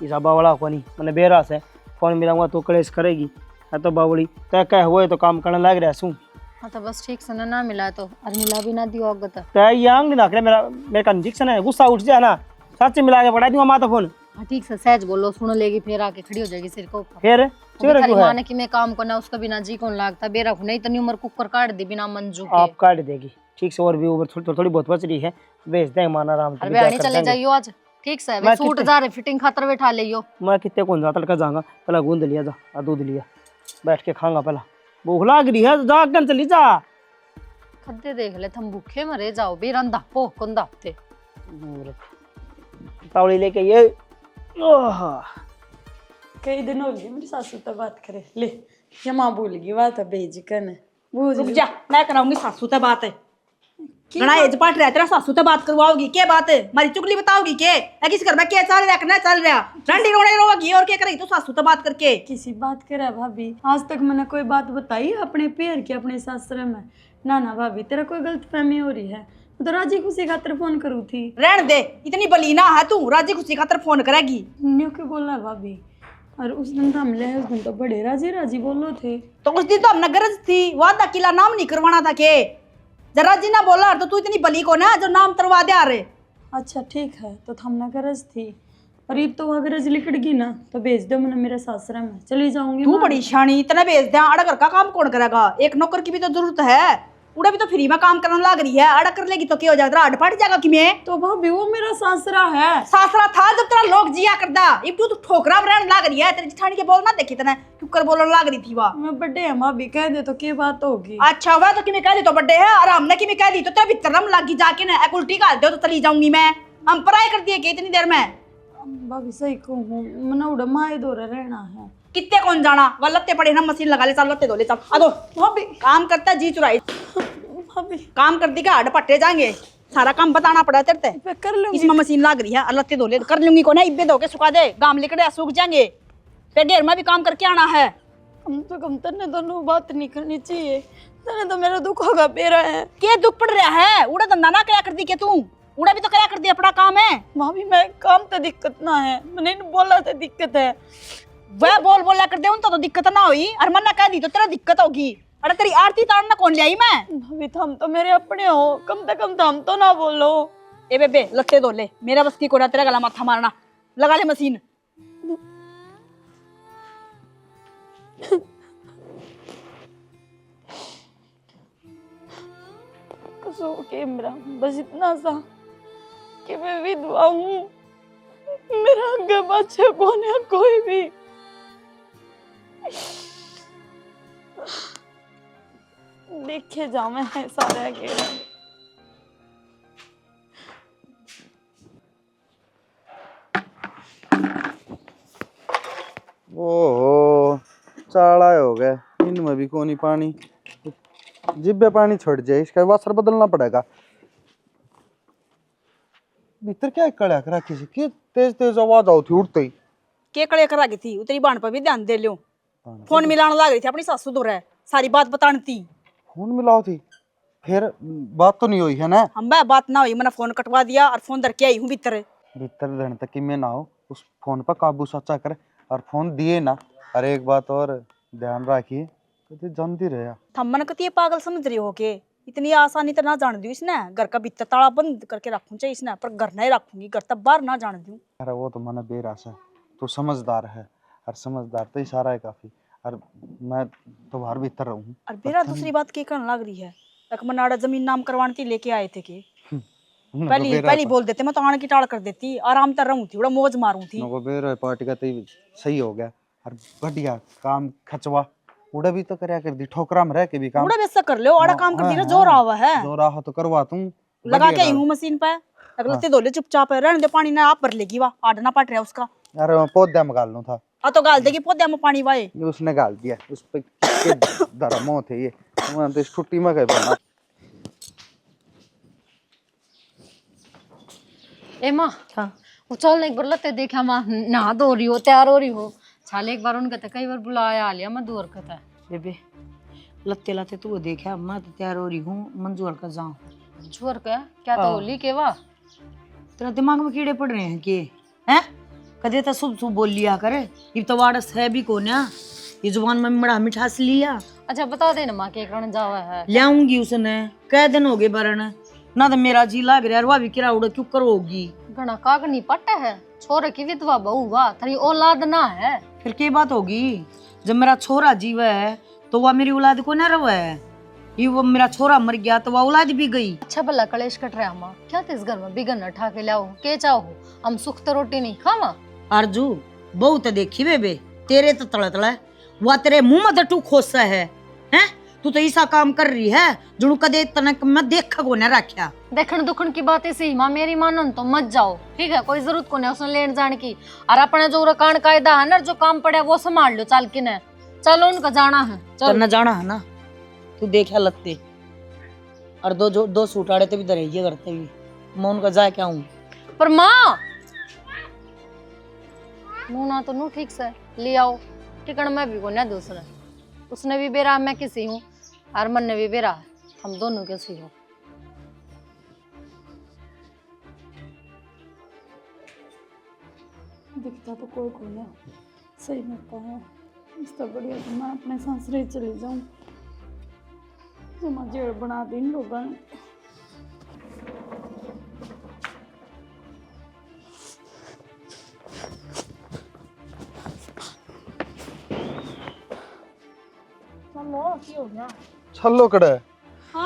इस बावड़ा को नहीं मैंने बेरा से फोन मिलाऊंगा तो कलेश करेगी है तो बावड़ी तय कह हुए तो काम करने लग रहा हूँ। हाँ तो बस ठीक से ना मिला तो और मिला भी ना दियो अगत। तय यांग ना करे, मेरा मेरे कंजक्शन है, गुस्सा उठ जाए ना सच मिला के पढ़ा दूंगा माता फोन। हाँ ठीक से सहज बोलो, सुन लेगी फिर आके खड़ी हो जाएगी सिर को ऊपर। फिर चिवर क्यों है? माने कि मैं काम करना उसका बिना जी कौन लागता बेरा को नहीं इतनी उम्र कुकर काट दी बिना मंजू के। आप काट देगी ठीक से, और भी ऊपर थोड़ी बहुत बच रही है, भेज देंगे माना राम अरे बहनी चले जाइयो आज ठीक से, वे सूट जा रहे फिटिंग खातर बैठा लियो। मैं कितने कौन जा तड़का जाऊंगा, पहला गूंद लिया जा, दूध लिया बैठ के खाऊंगा, पहला भूख लग रही है जा कर चली जा। खद्दे देख ले तुम भूखे मरे जाओ बेरंदा पो कौन दाते तावड़ी लेके ये कई दिन हो गए मेरी सासू तो बात करे ले, ये माँ भूल गई बात है भेज कर भूल रुक जा, मैं कराऊंगी सासू से बात है। घना एज पाट रहा तेरा सासू से बात करवाओगी क्या बात है? मारी चुगली बताओगी के? किस घर में क्या चल रहा करना चल रहा रंडी रोने रोगी और क्या करेगी तू सासू से बात करके? किसी बात करे भाभी, आज तक मैंने कोई बात बताई अपने पैर की अपने सासरे में? ना भाभी तेरा कोई गलतफहमी हो रही है, तो राजी खुशी खातर फोन करूँ थी। रहने दे, इतनी बलीना है तू, राजी खुशी खातर फोन करेगी? न्यू के बोला भाभी, और उस दिन तो हम ले उस दिन तो बड़े राजी राजी बोलो थे। तो उस दिन तो हमने गरज थी, वादा किला नाम नहीं करवाना था के? जरा जी ना बोला तो तू इतनी बली को ना जो नाम तरवा दे आ रहे। अच्छा ठीक है, तो हमने गरज थी, और ये तो अगर गरज लिकड़गी ना तो भेज दो मैंने मेरे सासरा में चली जाऊंगी। तू बड़ी शानी, इतना भेज दे, अड़ा घर का काम कौन करेगा? एक नौकर की भी तो जरूरत है, उड़ा भी तो फ्री में काम करने लग रही है, अड़ा कर लेगी तो क्या हो जाएगा? अड़ पड़ जाएगा कि मैं? तो भाभी वो मेरा सासरा है। सासरा था जब तेरा लोग जिया करदा, अब तू ठोकरा रहने लग रही है। तेरी जिठानी के बोल ना देखी तने क्यों बोलने लग रही थी वह। मैं बर्थडे है भाभी, कह दे तो क्या बात होगी? अच्छा वह तो कि मैं कह दी तो बर्थडे है, और हमने कि मैं कह दी तो तेरा भीतर रम लगी जाके ना एक उल्टी गाल दो तो चली जाऊंगी मैं। हम पराई कर दिए कि इतनी देर में? भाभी सही कहूँ मना उड़ा माए दौरा रहना है। कितने कौन जाना वह लत्ते पड़े ना, मशीन लगा ले, चल लत्ते धो ले, चल आ दो। भाभी काम करता जी चुराई भाभी काम कर दी का हड पट्टे जाएंगे, सारा काम बताना पड़ा तेरे ते। मैं कर लूंगी। इसमें मशीन लग रही है, और लत्ते धो ले कर लूंगी को ना, इब्बे धो के सुखा दे, गाम लिकड़े सूख जाएंगे, फिर घेर में भी काम करके आना है। हम तो कम तने दोनों बात नहीं करनी चाहिए, तने तो मेरा दुख होगा पेरा है। क्या दुख पड़ रहा है? उड़ा धंधा ना क्या कर दी के तू? उड़ा भी तो क्या कर दिया, अपना काम है। भाभी मैं काम तो दिक्कत ना है, मैंने बोला था दिक्कत है। वह बोला कर दे उन तो दिक्कत ना हुई, और मन ना कह दी तो तेरा दिक्कत होगी। अरे तेरी आरती ताड़ना कौन ले आई मैं? भाभी हम तो मेरे अपने हो, कम से कम तो हम तो ना बोलो। ए बेबे लत्ते धो ले, मेरा बस की कोना तेरा गला माथा मारना, लगा ले मशीन। कसूर के मेरा बस इतना सा कि मैं विधवा हूँ, मेरा आगे बच्चे कौन है कोई भी। देखे जाओ मैं सारे अकेला। ओहो चाड़ा हो गए, इनमें भी कोनी पानी, जिब्बे पानी छोड़ जाए, इसका वासर बदलना पड़ेगा। भीतर क्या कड़ा करा किसी की तेज तेज आवाज आई थी उठते ही। के कड़े करा गई थी? उतरी बाण पर भी ध्यान दे लियो, फोन मिलाने लग रही थी अपनी सासू दूर है, सारी बात बतानी थी। फोन मिलाओ थी, फिर बात तो नहीं हुई है ना? हम बात ना हुई, मैंने फोन कटवा दिया और फोन धर के आई हूँ भीतर। भीतर रहने तक कि मैं ना हो, उस फोन पर काबू सच्चा कर और फोन दिए ना। और एक बात और ध्यान रखिए, कभी जानती रहे थम्मन कती पागल समझ रही हो के? इतनी आसानी तो ना जान दी इसने, घर का भीतर ताला बंद करके रखूं चाहिए इसने, पर घर नहीं रखूंगी, घर तक बाहर ना जान दूं। अरे वो तो मन बेरास है, तू समझदार है, और समझदार तो इशारा है काफी, और मैं तो बाहर भीतर रहूं। और मेरा दूसरी बात की करने लग रही है, एक मनाड़ा जमीन नाम करवाने थी लेके आए थे के पहली बोल देते, मैं तो आने की टाड़ कर देती, आराम तर रहूं थी, बड़ा मौज मारूं थी। पार्टी का तो सही हो गया, और बढ़िया काम खचवा उड़ा भी तो करया कर दी ठोकरा में रह के भी काम उड़ा वैसा कर लो आड़ा काम कर दी ना जोर आवा है जो रहा तो करवा तू लगा के आई हूँ मशीन पे अगले ते धोले चुपचाप रहने दे पानी ना आप भर लेगी वाह आड़ना पट रहा उसका यार पौधा में गालना था आ तो गाल देगी पौधे में पानी वाए ये उसने गाल दिया उस पे किसके धर्मों थे ये वहां तो छुट्टी में गए बना ए माँ वो चल एक बार लते देखा माँ नहा धो रही हो तैयार हो रही हो छाले एक बार उनका तो कई बार बुलाया आ लिया मैं दूर का था बेबे लत्ते लाते तू देखा मैं तो तैयार हो रही हूँ मंजूर का जाऊं मंजूर का क्या तो होली के वाह तेरा दिमाग में कीड़े पड़ रहे हैं के हैं कदे तो शुभ शुभ बोल लिया करे ये तो वारस है भी कौन है ये जुबान में बड़ा मिठास लिया अच्छा बता देना माँ के करण जावा है लाऊंगी उसने कै दिन हो गए बरन ना तो मेरा जी लाग रहा वह भी किरा उड़ा क्यों करोगी घना कागनी पट्टा है छोरे की विधवा बहू वाह तेरी औलाद ना है फिर क्या बात होगी जब मेरा छोरा जीवा है तो वह मेरी औलाद को ना रवा है ये वो मेरा छोरा मर गया तो वह औलाद भी गई अच्छा भला कलेश कट रहा माँ क्या इस घर में बिगन उठा के लाओ के चाहो हम सुख तो रोटी नहीं खावा आरजू बहुत देखी बेबे तेरे तो तड़ा तड़ा वह तेरे मुंह में टू खोसा है हैं तू तो ऐसा काम कर रही है जुड़ू कदे तनक मैं देखा को ना रखा देखन दुखन की बात ऐसी माँ मेरी मानो तो मत जाओ ठीक है कोई जरूरत को नहीं उसने लेन जाने की और अपने जो रकान कायदा है ना जो काम पड़े वो संभाल लो चाल की ने चलो उनका जाना है चल न जाना है ना तू देखा लत्ते और दो सूट आड़े तो भी दरहिए करते भी मैं उनका जाए क्या हूँ पर माँ मुँह ना तो नू ठीक से ले आओ टिकन में भी को ना दूसरा उसने भी बेरा मैं किसी हूँ और मन ने भी बेरा हम दोनों किसी हो दिखता तो कोई को नहीं सही में है इससे बढ़िया तो मैं अपने ससुराल चली जाऊं जो मैं जेड़ बना दी इन लोगों ने छल्लो कड़े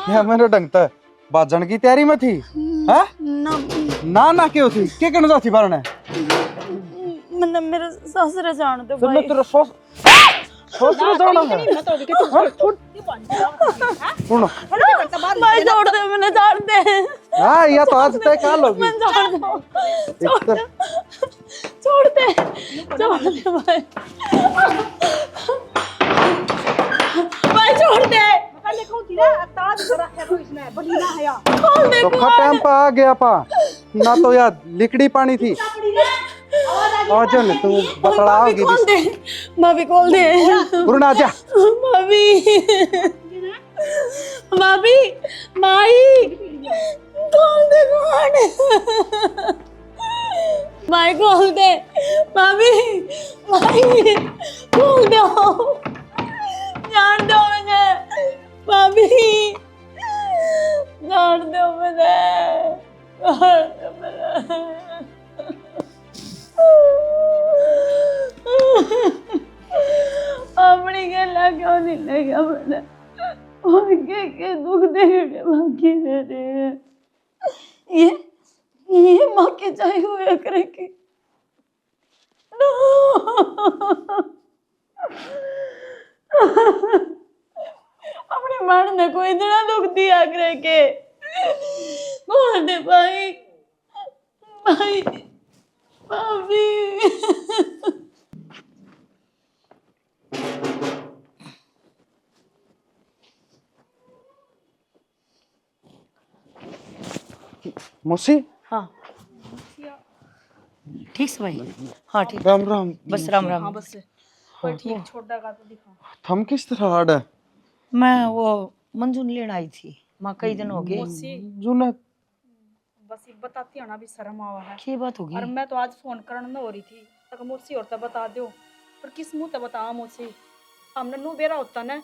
ये मेरे ढंगता है बाजन की तैयारी में थी हैं ना ना क्यों थी के करने जाती बारने मैंने मेरे ससुर जान दे फिर भाई मैं तेरा ससुर जाना है सुनो भाई छोड़ दे मैंने जान दे हां ये तो आज तक काल होगी मैं जान दो छोड़ दे भाई भाई छोड़ दे तो टाइम पर आ गया पा ना तो यार लिकड़ी पानी थी आजन तू बतलाओगी भाभी खोल दे उड़ना जा भाभी भाभी माई खोल दे कौन माई खोल दे भाभी माई खोल दो जान दो मुझे भाभी जान दो मुझे जान दो मुझे अपनी गला क्यों नहीं लगा मैंने और के दुख देखे बाकी मेरे ये माँ के चाहे हुए करे की अपनी मन ने कोई इतना दुख दिया करे के बोल दे भाई भाई भाभी मौसी हाँ ठीक से भाई हाँ ठीक राम राम बस राम राम बस कोई ठीक छोटा का तो दिखा थम किस तरह हार्ड है मैं वो मंजून लेने आई थी माँ कई दिन हो गए जूने बस ये बताती है ना भी शर्म आवा है क्या बात होगी और मैं तो आज फोन करने में हो रही थी तक मुझसे और तो बता दो पर किस मुंह से बता मुझसे हमने नो बेरा होता ना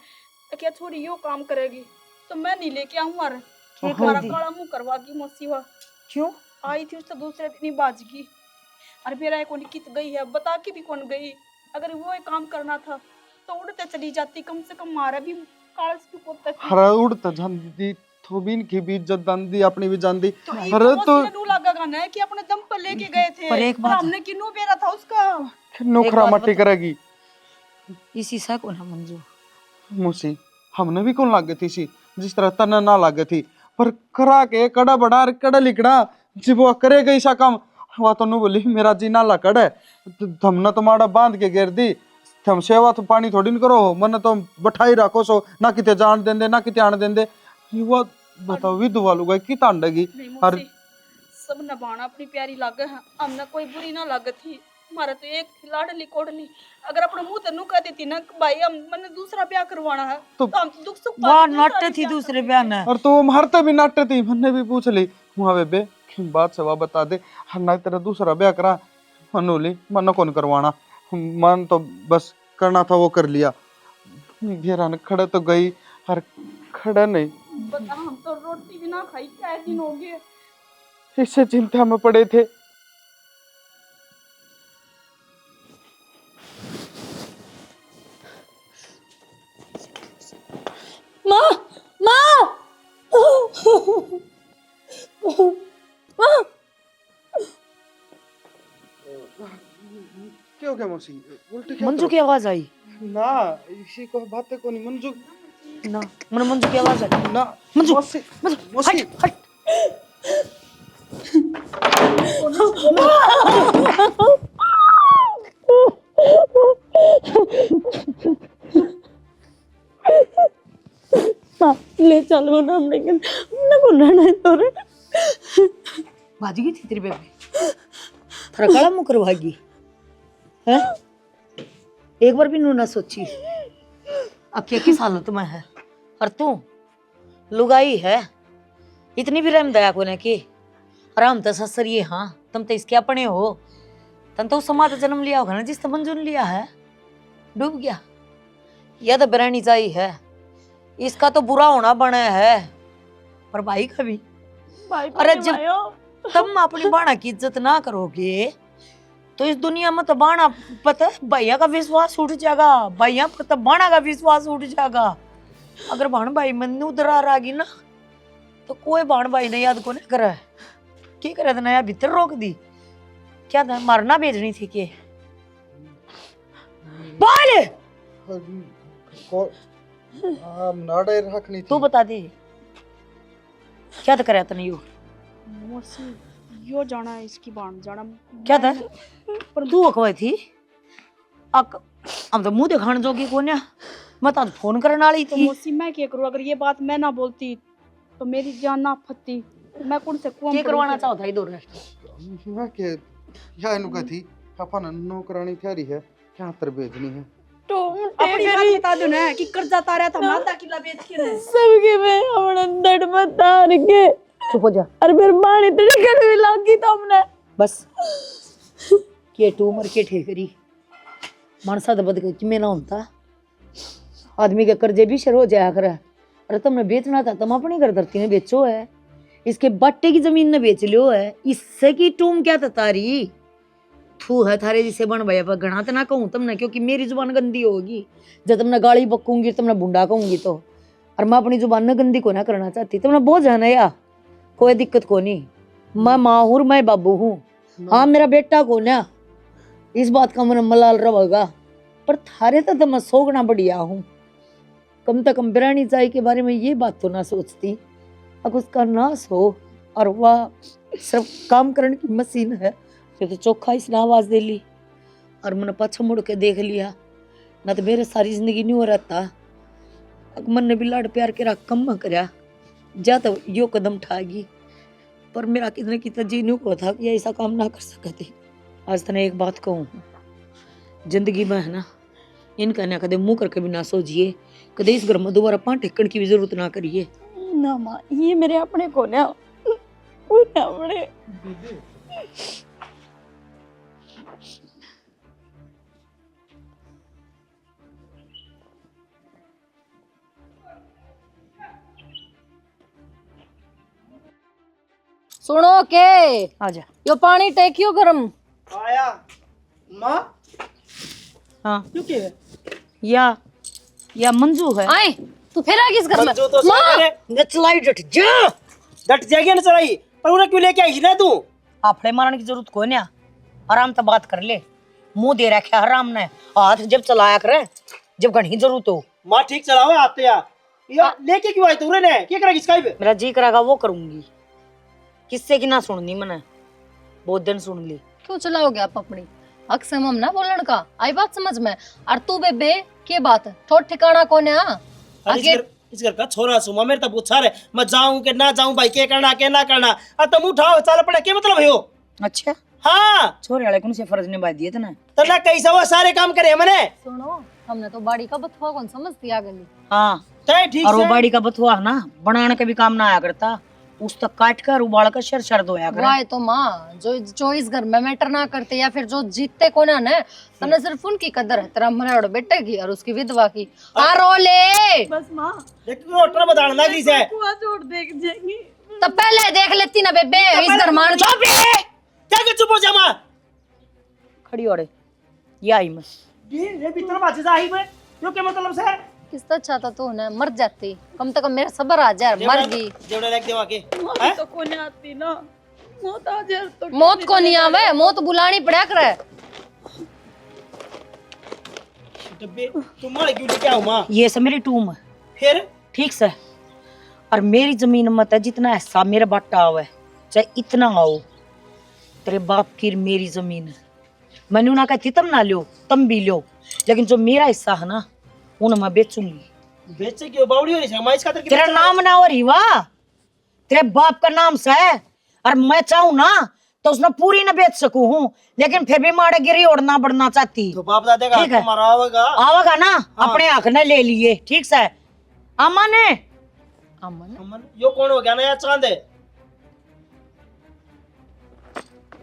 तो क्या छोरी यो काम करेगी तो मैं नहीं लेके आऊँ और हमारा काला मुंह करवा की मुझसे वह क्यों आई थी उससे दूसरे दिन ही बाज की और मेरा कौन कित गई है बता के भी कौन गई अगर वो एक काम करना था तो उड़ते चली जाती कम से कम मारा भी कालस भी पोता हरा उड़ता जानदी थोबिन की भी इज्जत जानदी अपनी भी जानदी अरे तो नू लगा ना कि अपने दम पर लेके गए थे पर एक बात हमने किन्नू बेरा था उसका नोखरा मट्टी करेगी इसी सा को ना मंजू मुसी हमने भी कौन लागे थी सी जिस तरह तन ना लागे थी पर करा के कड़ा बड़ा कड़ा लिकड़ा जब वो करेगा ऐसा काम वह तो बोली मेरा जी नाला कड़ है हमने तुम्हारा बांध के घेर दी हम सेवा तो पानी थोड़ी न करो मन तो बैठाई रखो सो ना किते जान देंदे ना किते आने देंदे वो बताओ विधवा लुगाई की तांडेगी और सब नभाना अपनी प्यारी लागे है हमने कोई बुरी ना लागत थी हमारा तो एक थी लाडली कोडली अगर अपने मुंह तनु कह देती ना कि भाई हम मैंने दूसरा ब्याह करवाना है तो हम तो दुख सुख वाह नाट्य थी दूसरे ब्याह में और तो मारते भी नाट्य थी मैंने भी पूछ ली वहाँ बेबे बात सवा बता दे ना तेरा दूसरा ब्याह करा मनोली मन कौन करवाना मन तो बस करना था वो कर लिया घेरा ने खड़े तो गई और खड़ा नहीं बता हम तो रोटी भी ना खाई क्या दिन हो गए इससे चिंता में पड़े थे माँ माँ माँ क्या हो गया मौसी उल्टी क्या मंजू की आवाज आई ना इसी को बातें को नहीं मंजू ना मन मंजू की आवाज आई ना मंजू मौसी मंजू मौसी हट हट माँ ले चलो ना हम लेकिन हमने को रहना है तो रे भाज गई थी तेरी बेबे थोड़ा काला मुंह करवाएगी है एक बार भी नू ना सोची अब क्या किस हालत में है और तू लुगाई है इतनी भी रहम दया को ने की आराम तो ससुर ये हाँ तुम तो इसके अपने हो तुम तो उस समाज जन्म लिया होगा ना जिस तो मंजूर लिया है डूब गया यह तो बरानी चाहिए है इसका तो बुरा होना बना है पर भाई का भी अरे जब तुम अपनी बाणा की इज्जत ना करोगे तो इस दुनिया में तो बाणा पता है भैया का विश्वास उठ जाएगा भैया पर तो बाणा का विश्वास उठ जाएगा अगर बाण भाई मन उधर आ गई ना तो कोई बाण भाई ने याद को नहीं करा की करे तो नया भीतर रोक दी क्या था मरना भेजनी थी के बोल नाड़े रखनी तू बता दे क्या तो करे तने यू मौसी यो जाना है इसकी बाण जाना क्या था पर तू अकवाई थी हम तो मुंह दिखाने जोगी कोन्या मैं तो फोन करने वाली तो थी मौसी मैं क्या करूं अगर ये बात मैं ना बोलती तो मेरी जान ना फटती मैं कौन से कुआं क्या करवाना चाहता है इधर मैं के या इनको थी अपन नौकरानी प्यारी है क्या तर भेजनी है तो अपनी बात बता दो ना कि कर्जा तारा था माता किला बेच के रे सबके में हमने दड़ में तार के चुप हो जा अरे फिर बाणी तेरे घर भी लागी तो हमने बस के टू मर के ठेकरी मानसा तो बद कि में ना होता आदमी के कर्जे भी शुरू हो जाया करे अरे तुमने बेचना था तुम अपनी घर धरती ने बेचो है इसके बट्टे की जमीन ने बेच लियो है इससे की टूम क्या था तारी थू है थारे जिसे बन भैया पर घना तो ना कहूँ तुमने क्योंकि मेरी जुबान गंदी होगी जब तुमने गाली बकूंगी तुमने बुंडा कहूंगी तो और मैं अपनी जुबान ने गंदी को ना करना चाहती तुमने बहुत जाना या कोई दिक्कत को नहीं मैं माँ हूँ मैं बाबू हूँ हाँ मेरा बेटा को ना इस बात का मन मलाल रहेगा पर थारे तो मैं सोगना बढ़िया हूँ कम से कम बिरानी चाय के बारे में ये बात तो ना सोचती अब उसका नाश हो और वह सिर्फ काम करने की मशीन है तो चोखा इसने आवाज दे ली और मैंने पाछा मुड़ के देख लिया ना तो मेरे सारी जिंदगी नहीं हो रहता मन ने भी लाड प्यार के कम करया जा तो यो कदम उठाएगी पर मेरा कितने कितना जी नहीं हुआ था कि ऐसा काम ना कर सकती आज तने एक बात कहूँ जिंदगी में है ना इनका ना कदे मुंह करके भी ना सोचिए कदे इस घर में दोबारा पांव टेकन की भी जरूरत ना करिए ना माँ ये मेरे अपने को ना अपने सुनो के आजा यो पानी टेकियो गरम आया माँ हाँ क्यों के या मंजू है आए तू फिर आ किस घर में मंजू तो सही नचलाई डट जा डट जाएगी ना चलाई पर उन्हें क्यों लेके आई ना तू आपड़े मारने की जरूरत कोई ना आराम से बात कर ले मुंह दे रखा हराम ने हाथ जब चलाया करे जब घनी जरूरत हो माँ ठीक चलाओ आते यार लेके क्यों आए तू ने क्या करेगी इसका भी मेरा जी करेगा वो करूंगी, किससे की ना सुननी मैंने बहुत दिन सुन ली। क्यों चलाओगे आप अपनी हक से हम ना बोलन का आई बात समझ में। और तू बेबे के बात ठोट ठिकाना कौन है? अरे इस घर का छोरा सुमा मेरे तो पूछा रे मैं जाऊं के ना जाऊं भाई के करना के ना करना अब तुम उठाओ चल पड़े क्या मतलब है हो? अच्छा हाँ छोरे वाले कौन से फर्ज निभा दिए थे तो ना कैसा वो सारे काम करे मैंने सुनो हमने तो बाड़ी का बथुआ कौन समझती आ गली। हाँ ठीक और वो से बाड़ी का बथुआ ना बनाने के भी काम ना आया करता, उस तक काट कर उबाल कर शर धोया कर। वाह तो माँ जो इस घर में मैटर ना करते या फिर जो जीतते को ना तने सिर्फ उनकी कदर है, तेरा मरे बेटे की और उसकी विधवा की। रोले बस माँ देख रोटर बताने लगी से कुआं जोड़ देख जाएंगी। तो पहले देख लेती ना बेबे इस घर मान चुप रे क्या के चुप हो जा मां खड़ी हो रे ये आई मैं ये भीतर बाजे जा ही में यो के मतलब से किस तरह चाहता तू ना मर जाती कम से कम मेरा सबर आ जाए मर गई जेवड़ा लेके देवा के मौत तो को नहीं आती ना, मौत आ जाए तो मौत को नहीं आवे मौत बुलानी पड़ा करे। डब्बे तुम्हारे क्यों लेके आओ मां ये सब मेरी टूम है फिर ठीक से। और मेरी जमीन मत है जितना हिस्सा मेरा बाटा हुआ है चाहे इतना आओ, तेरे बाप की मेरी जमीन है। मैंने उन्हें कहती तुम ना लो तुम भी लो, लेकिन जो मेरा हिस्सा है ना उन्हें मैं बेचूंगी। बेचे क्यों बावड़ी हो रही है इस खातिर तेरा नाम ना हो रही वाह तेरे बाप का नाम से है, और मैं चाहूँ ना तो उसने पूरी ना बेच सकूं हूँ, लेकिन फिर भी माड़े गिरी उड़ना बढ़ना चाहती तो बाप दादे का तुम्हारा आवेगा ना। हाँ। अपने आंख ने ले लिए ठीक से। अमन है अमन यो कौन हो गया ना यार चांद है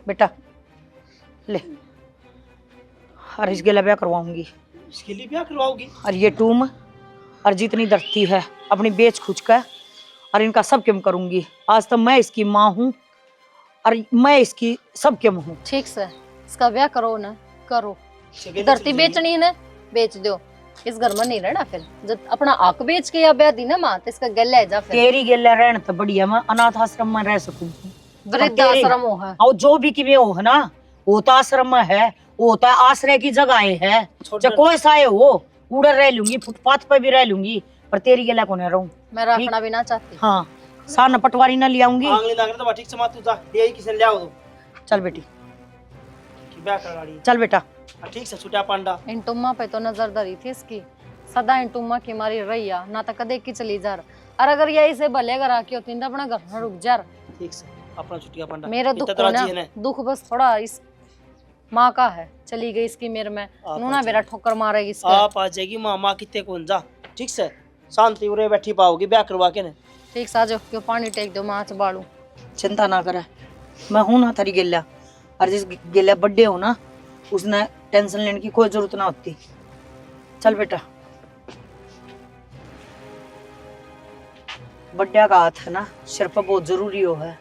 बेटा ले, और इसके लिए ब्याह करवाऊंगी। इसके लिए ब्याह करवाओगी? और ये टूम और जितनी धरती है अपनी बेच खुच कर और इनका सब क्यों करूंगी। आज तक मैं इसकी माँ हूँ और मैं इसकी सब क्यों हूँ। ठीक से इसका ब्याह करो ना करो, धरती बेचनी है ना बेच दो, इस घर में नहीं रहना। फिर जब अपना आक बेच के या ब्याह दी ना माँ तो इसका गले जा। फिर तेरी गेला रहने तो बढ़िया मैं अनाथ आश्रम में रह सकूं, वृद्धाश्रम हो है और जो भी किवे हो है ना वो तो आश्रम में है, वो तो आश्रय की जगह है। चाहे कोई साए हो उड़र रह लूंगी, फुटपाथ पे भी रह लूंगी, पर तेरी गेला को नहीं रहूं। मैं रखना भी ना चाहती। हाँ सान पटवारी ना ले आऊंगी। आंगली ना करे तो ठीक से मत तू जा ले आई किसे ले आओ तो चल बेटी की ब्याह करा रही चल बेटा। ठीक से छुटा पांडा इन टुम्मा पे तो नजर धरी थी इसकी, सदा इन टुम्मा की मारी रही ना तो कदे की चली जा। और अगर यही से भले घर आके होती तो अपना घर में रुक जा। ठीक से अपना छुटिया पांडा मेरा दुख को ना दुख बस थोड़ा इस माँ का है, चली गई इसकी मेरे में नूना मेरा ठोकर मारेगी इसका। आप आ जाएगी मामा कितने कौन जा ठीक से शांति उरे बैठी पाओगी ब्याह करवा के ने। ठीक से आ जाओ क्यों पानी टेक दो माँ बाड़ू। चिंता ना करे मैं हूं ना थारी गेला, और जिस गेला बर्थडे हो ना उसने टेंशन लेने की कोई जरूरत ना होती। चल बेटा बर्थडे का हाथ है ना सिर पर बहुत जरूरी हो है।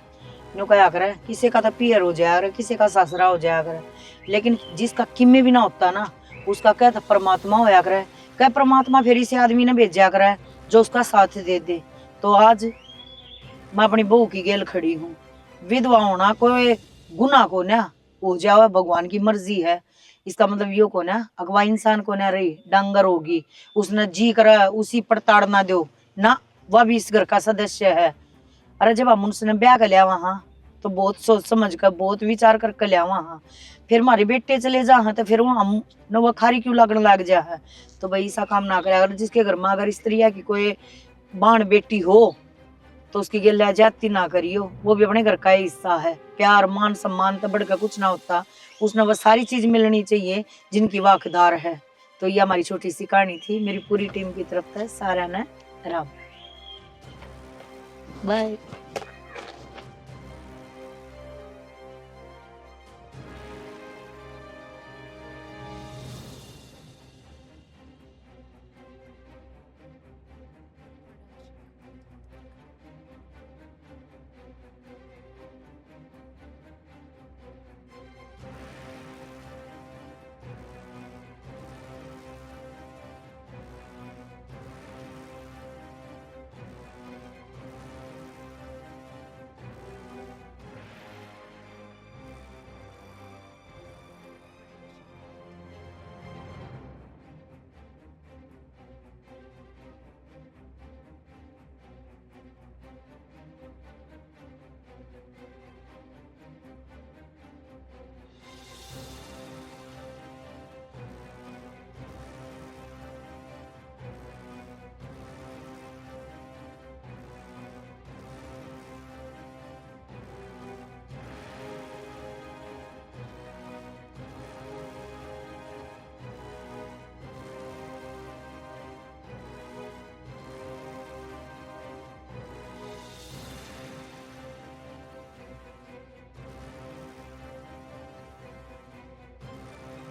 नो क्या करे किसी का तो पियर हो जाया करे, किसी का ससुरा हो जाया करे, लेकिन जिसका किम्मे भी ना होता ना उसका क्या था परमात्मा होया करे। क्या परमात्मा फिर इसे आदमी ने भेजा करे जो उसका साथ दे दे। तो आज मैं अपनी बहू की गेल खड़ी हूँ। विधवा होना कोई गुनाह को ना हो जावे, भगवान की मर्जी है। इसका मतलब यो को ना अगवा इंसान को ना रही डांगर होगी उसने जी कर उसी पर ताड़ना दो ना, वह भी इस घर का सदस्य है। अरे जब हम उसने ब्याह कर लिया वहाँ तो बहुत सोच समझ कर बहुत विचार कर लिया वहाँ, फिर हमारे बेटे चले जा तो फिर वो हम न वो खारी क्यों लगने लग जा है। तो भाई ऐसा काम ना करे। अगर जिसके घर में अगर स्त्री है कि कोई बाण बेटी हो तो उसकी गिल्ला जाती ना करियो, वो भी अपने घर का ही हिस्सा है। प्यार मान सम्मान तो बढ़कर कुछ ना होता, उसने बस सारी चीज मिलनी चाहिए जिनकी वाकदार है। तो ये हमारी छोटी सी कहानी थी मेरी पूरी टीम की तरफ से। सारा ने राम बाय।